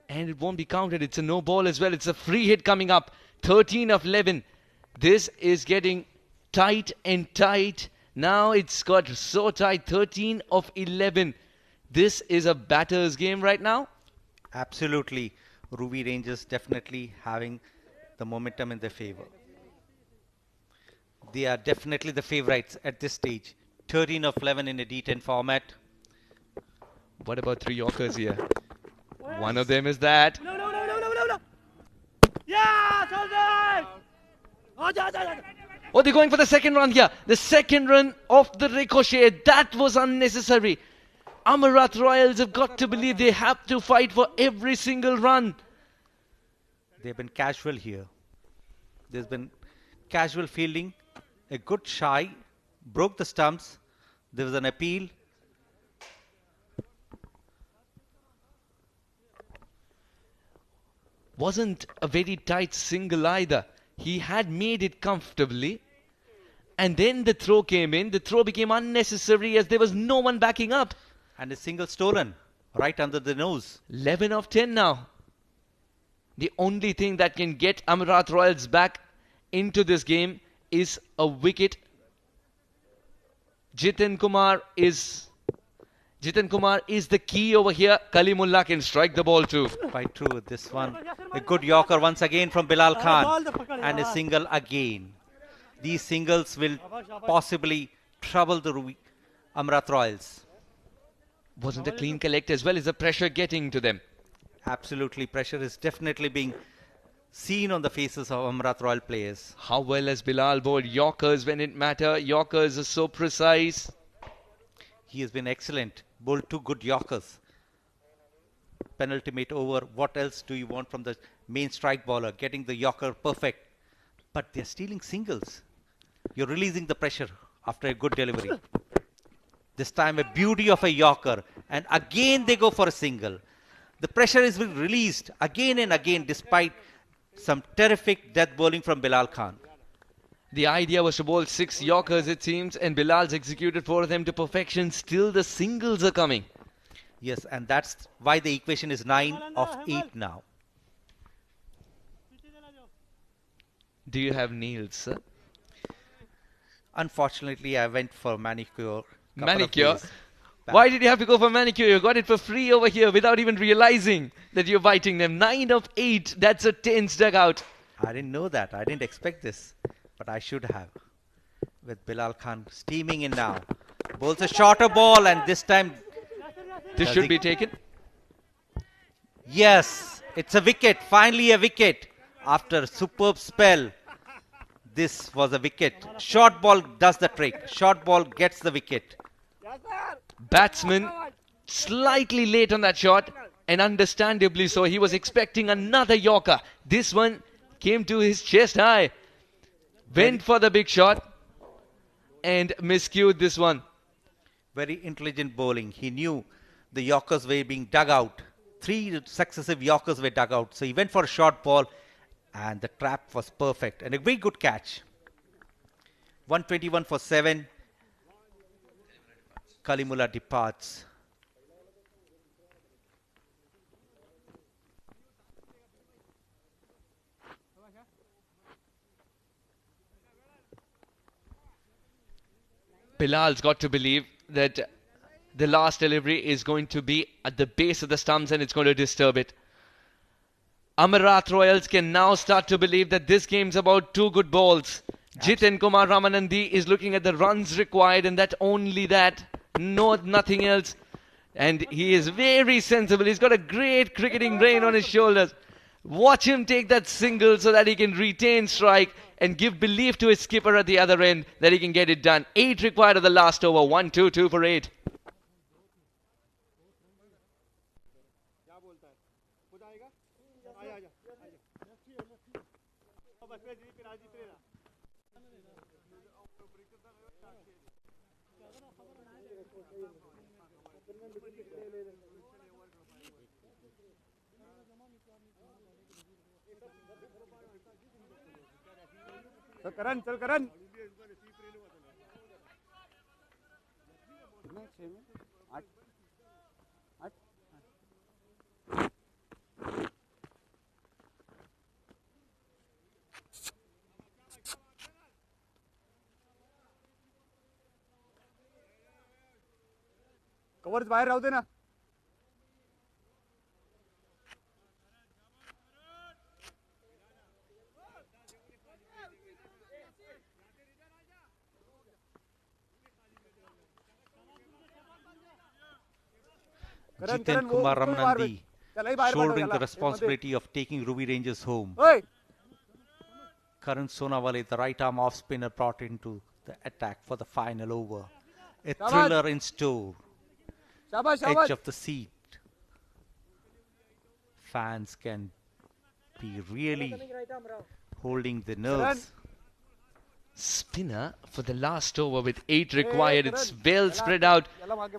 and it won't be counted. It's a no ball as well. It's a free hit coming up. 13 of 11. This is getting tight and tight. Now it's got so tight. 13 of 11. This is a batter's game right now. Absolutely. Ruwi Rangers definitely having the momentum in their favor. They are definitely the favorites at this stage. 13 of 11 in a D10 format. What about 3 Yorkers here? One of them is that. No. Yeah, Soldier! Oh, they're going for the second run here. The second run of the ricochet. That was unnecessary. Amerat Royals have got to believe they have to fight for every single run. They've been casual here. There's been casual fielding. A good shy. Broke the stumps. There was an appeal. Wasn't a very tight single either. He had made it comfortably. And then the throw came in. The throw became unnecessary as there was no one backing up. And a single stolen right under the nose. 11 of 10 now. The only thing that can get Amerat Royals back into this game is a wicket. Jitin Kumar is the key over here. Kalimullah can strike the ball too. Quite true. This one, a good Yorker once again from Bilal Khan. And a single again. These singles will possibly trouble the Amerat Royals. Wasn't a clean collect as well as the pressure getting to them. Absolutely. Pressure is definitely being seen on the faces of Amerat Royal players. How well has Bilal bowled Yorkers when it matters? Yorkers are so precise. He has been excellent. Bowled 2 good Yorkers. Penultimate over. What else do you want from the main strike bowler? Getting the Yorker perfect. But they're stealing singles. You're releasing the pressure after a good delivery. This time a beauty of a Yorker. And again they go for a single. The pressure is being released again and again despite some terrific death bowling from Bilal Khan. The idea was to bowl 6 Yorkers it seems, and Bilal's executed 4 of them to perfection. Still the singles are coming. Yes, and that's why the equation is 9 of 8 now. Do you have nails, sir? Unfortunately, I went for manicure. Manicure? Why did you have to go for manicure? You got it for free over here without even realizing that you're biting them. 9 of 8. That's a tense dugout. I didn't know that. I didn't expect this. But I should have. With Bilal Khan steaming in now. Bowls a shorter ball and this time... This should be taken. Yes, it's a wicket. Finally a wicket. After a superb spell, this was a wicket. Short ball does the trick. Short ball gets the wicket. Batsman slightly late on that shot, and understandably so. He was expecting another Yorker. This one came to his chest high. Went for the big shot and miscued this one. Very intelligent bowling. He knew the Yorkers were being dug out. 3 successive Yorkers were dug out. So he went for a short ball and the trap was perfect. And a very good catch. 121 for 7. Kalimullah departs. Bilal's got to believe that the last delivery is going to be at the base of the stumps and it's going to disturb it. Amerat Royals can now start to believe that this game's about 2 good balls. Jiten Kumar Ramanandi is looking at the runs required and that only that, nothing else. And he is very sensible. He's got a great cricketing brain on his shoulders. Watch him take that single so that he can retain strike and give belief to his skipper at the other end that he can get it done. 8 required of the last over. 1-2 for 8. करण चल करण covers बाहेर राहू दे ना Jiten Kumar Ramanandi shouldering the responsibility of taking Ruwi Rangers home. Karan Sonawale, the right arm off spinner, brought into the attack for the final over. A thriller in store. Edge of the seat. Fans can be really holding the nerves. Spinner for the last over with 8 required. It's well spread out.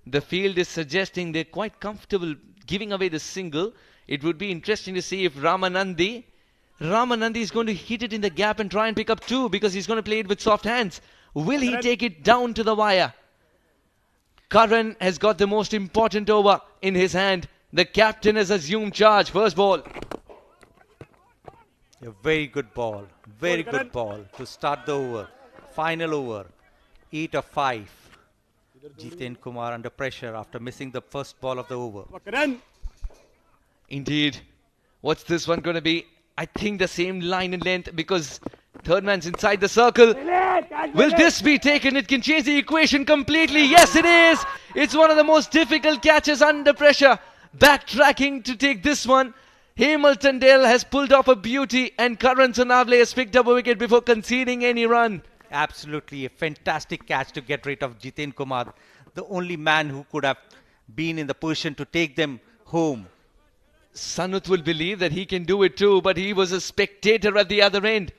The field is suggesting they're quite comfortable giving away the single. It would be interesting to see if Ramanandi is going to hit it in the gap and try and pick up 2 because he's going to play it with soft hands. Will he take it down to the wire? Karan has got the most important over in his hand. The captain has assumed charge. First ball. A very good ball. Very good ball to start the over. Final over. 8 of 5. Jiten Kumar under pressure after missing the first ball of the over. Indeed. What's this one going to be? I think the same line and length because third man's inside the circle. Will this be taken? It can change the equation completely. Yes, it is. It's one of the most difficult catches under pressure. Backtracking to take this one. Hemal Tandel has pulled off a beauty and Karan Sonawale has picked up a wicket before conceding any run. Absolutely a fantastic catch to get rid of Jiten Kumar. The only man who could have been in the position to take them home. Sanut will believe that he can do it too, but he was a spectator at the other end.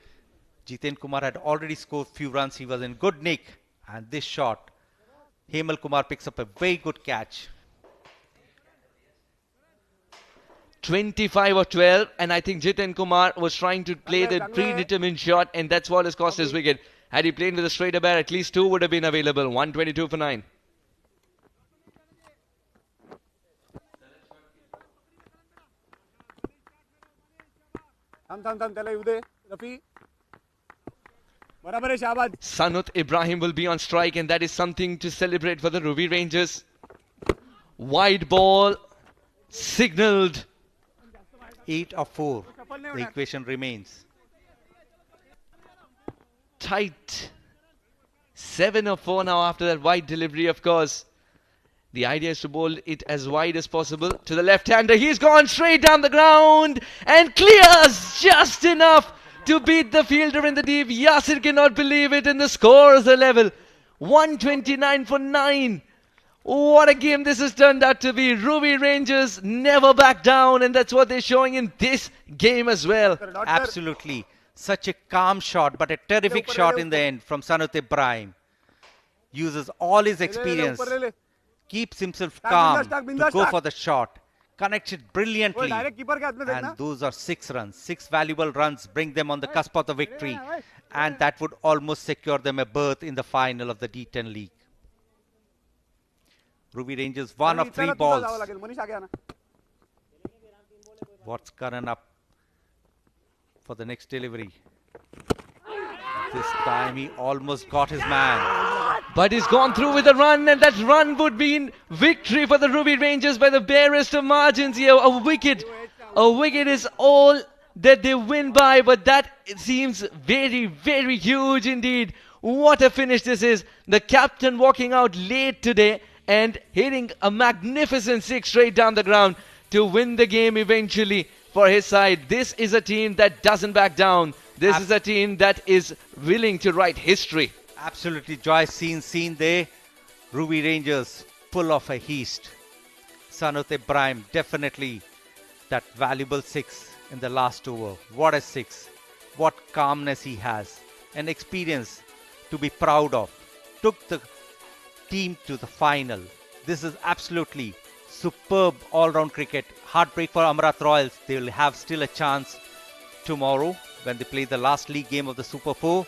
Jiten Kumar had already scored few runs. He was in good nick. And this shot, Hemal Kumar picks up a very good catch. 25 or 12, and I think Jiten Kumar was trying to play the predetermined shot, and that's what has cost his wicket. Had he played with a straighter bat, at least 2 would have been available. 122 for 9. Sanut Ibrahim will be on strike, and that is something to celebrate for the Ruwi Rangers. Wide ball signalled. 8 of 4. The equation remains. Tight. 7 of 4 now after that wide delivery, of course. The idea is to bowl it as wide as possible to the left-hander. He's gone straight down the ground and clears just enough to beat the fielder in the deep. Yasir cannot believe it, and the scores are level. 129 for 9. What a game this has turned out to be. Ruwi Rangers never back down, and that's what they're showing in this game as well. Absolutely. Such a calm shot, but a terrific shot in the end from Sanut Ibrahim. Uses all his experience, keeps himself calm to go for the shot, connects it brilliantly, and those are 6 runs. 6 valuable runs bring them on the cusp of the victory, and that would almost secure them a berth in the final of the D10 league. Ruwi Rangers 1 of 3 balls. What's Karan up for the next delivery? This time he almost got his man. But he's gone through with a run, and that run would be victory for the Ruwi Rangers by the barest of margins here. A wicket is all that they win by, but that seems very, very huge indeed. What a finish this is. The captain walking out late today and hitting a magnificent 6 straight down the ground to win the game eventually for his side. This is a team that doesn't back down. This is a team that is willing to write history. Absolutely joy seen there. Ruwi Rangers pull off a heist. Sanut Ibrahim definitely that valuable 6 in the last over. What a 6. What calmness he has. An experience to be proud of. Took the team to the final. This is absolutely superb all-round cricket. Heartbreak for Amerat Royals. They will have still a chance tomorrow when they play the last league game of the Super 4.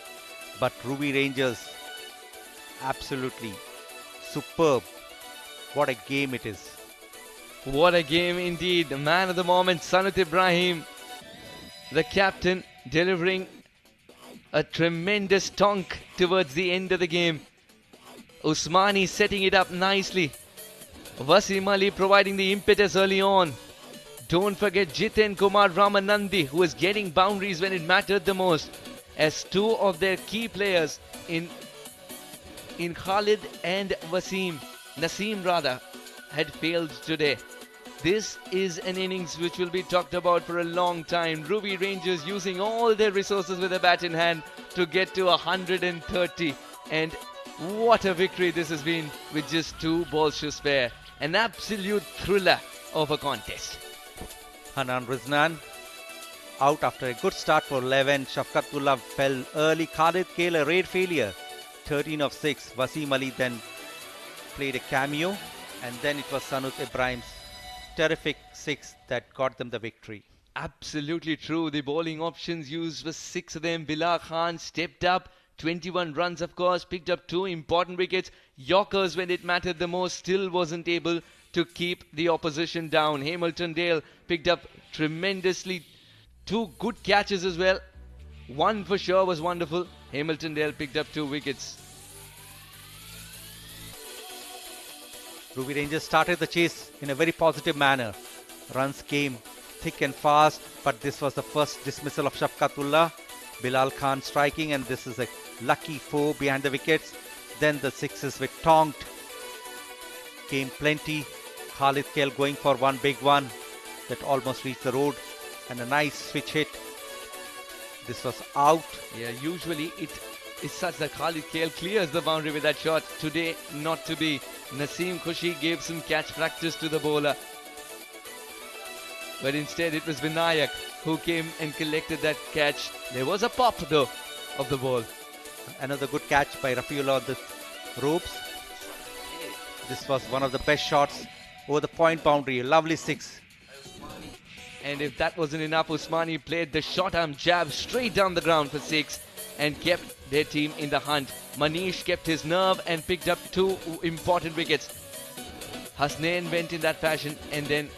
But Ruwi Rangers, absolutely superb. What a game it is. What a game indeed. The man of the moment, Sanut Ibrahim, the captain, delivering a tremendous tonk towards the end of the game. Usmani setting it up nicely. Wasim Ali providing the impetus early on. Don't forget Jiten Kumar Ramanandi, who is getting boundaries when it mattered the most, as 2 of their key players in Khalid and Naseem rather, had failed today. This is an innings which will be talked about for a long time. Ruwi Rangers using all their resources with a bat in hand to get to 130. And what a victory this has been with just 2 balls to spare. An absolute thriller of a contest. Hanan Riznan out after a good start for 11. Shafqatullah fell early. Khalid Kale a rare failure. 13 of 6. Wasim Ali then played a cameo. And then it was Sanut Ibrahim's terrific 6 that got them the victory. Absolutely true. The bowling options used was 6 of them. Bilal Khan stepped up. 21 runs, of course. Picked up 2 important wickets. Yorkers, when it mattered the most, still wasn't able to keep the opposition down. Hamilton Dale picked up tremendously 2 good catches as well. One for sure was wonderful. Hamilton Dale picked up 2 wickets. Ruwi Rangers started the chase in a very positive manner. Runs came thick and fast, but this was the first dismissal of Shafqatullah. Bilal Khan striking, and this is a lucky 4 behind the wickets. Then the 6s with tonked. Came plenty. Khalid Kale going for one big one that almost reached the road, and a nice switch hit. This was out. Yeah, usually it is such that Khalid Kale clears the boundary with that shot. Today, not to be. Naseem Khushi gave some catch practice to the bowler. But instead it was Vinayak who came and collected that catch. There was a pop though of the ball. Another good catch by Rafiullah on the ropes. This was one of the best shots over the point boundary. A lovely 6. And if that wasn't enough, Usmani played the short arm jab straight down the ground for 6 and kept their team in the hunt. Manish kept his nerve and picked up 2 important wickets. Hasnain went in that fashion, and then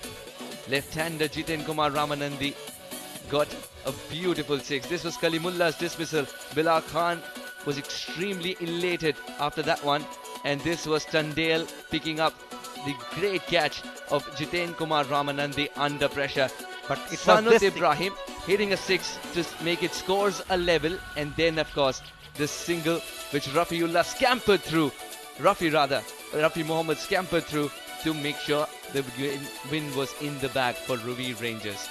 left-hander Jiten Kumar Ramanandi got a beautiful 6. This was Kalimullah's dismissal. Bilal Khan was extremely elated after that one, and this was Tandale picking up the great catch of Jiten Kumar Ramanandi under pressure. But it Sanut was Ibrahim hitting a 6 to make it scores a level, and then of course the single which Rafiullah scampered through Rafi Mohammed scampered through to make sure the win was in the bag for Ruwi Rangers.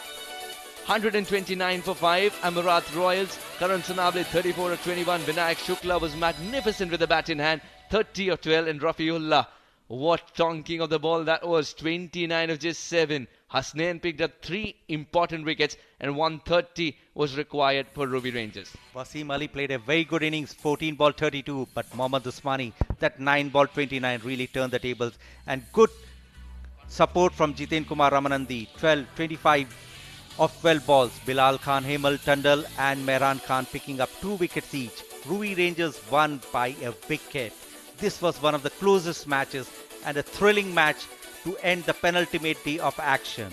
129 for 5, Amerat Royals. Karan Sanable 34 of 21. Vinayak Shukla was magnificent with the bat in hand, 30 of 12. And Rafiullah, what tonking of the ball that was, 29 of just 7. Hasnain picked up 3 important wickets and 130 was required for Ruwi Rangers. Wasim Ali played a very good innings, 14 ball 32, but Mohammad Usmani, that 9 ball 29 really turned the tables. And good support from Jiten Kumar Ramanandi, 25 of 12 balls. Bilal Khan, Hemal Tandal and Mehran Khan picking up 2 wickets each. Ruwi Rangers won by a wicket. This was one of the closest matches and a thrilling match to end the penultimate day of action.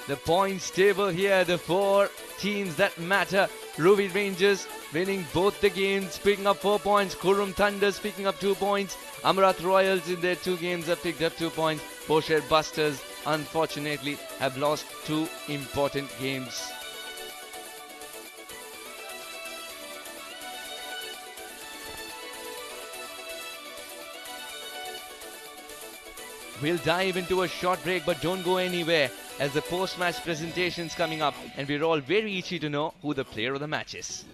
The points table here, the 4 teams that matter. Ruwi Rangers winning both the games, picking up 4 points. Kurum Thunders picking up 2 points. Amarat Royals in their 2 games have picked up 2 points. Posher Busters unfortunately have lost 2 important games. We'll dive into a short break, but don't go anywhere as the post-match presentation's coming up and we're all very itchy to know who the player of the match is.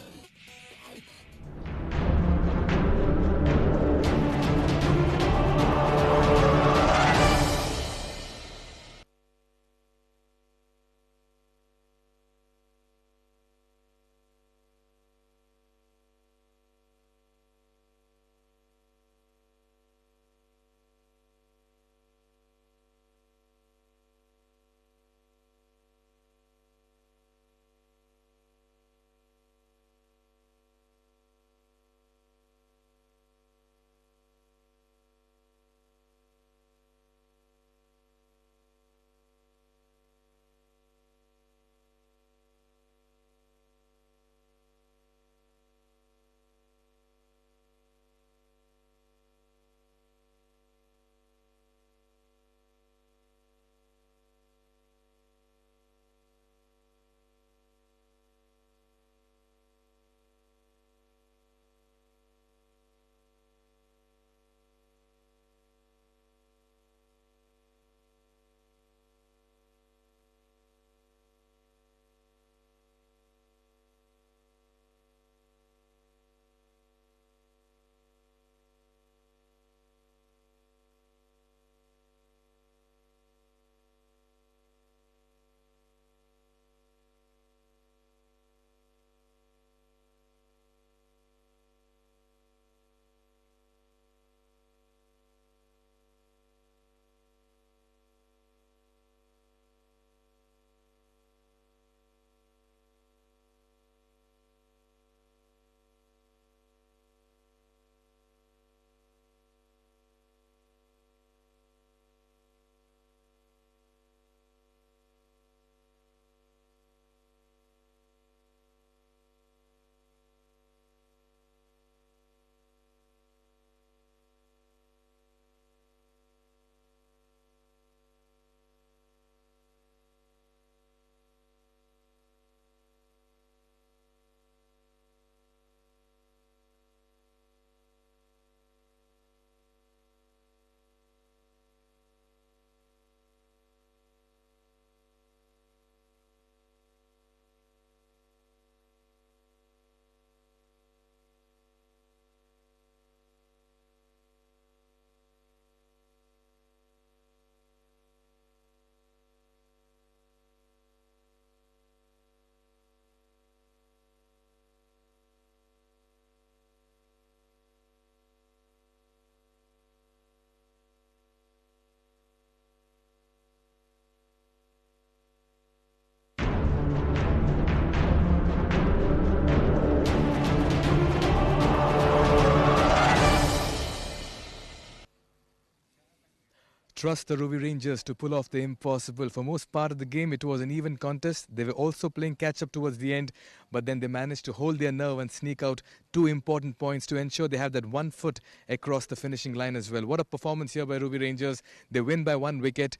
Trust the Ruwi Rangers to pull off the impossible. For most part of the game, it was an even contest. They were also playing catch-up towards the end, but then they managed to hold their nerve and sneak out 2 important points to ensure they have that 1 foot across the finishing line as well. What a performance here by Ruwi Rangers. They win by 1 wicket.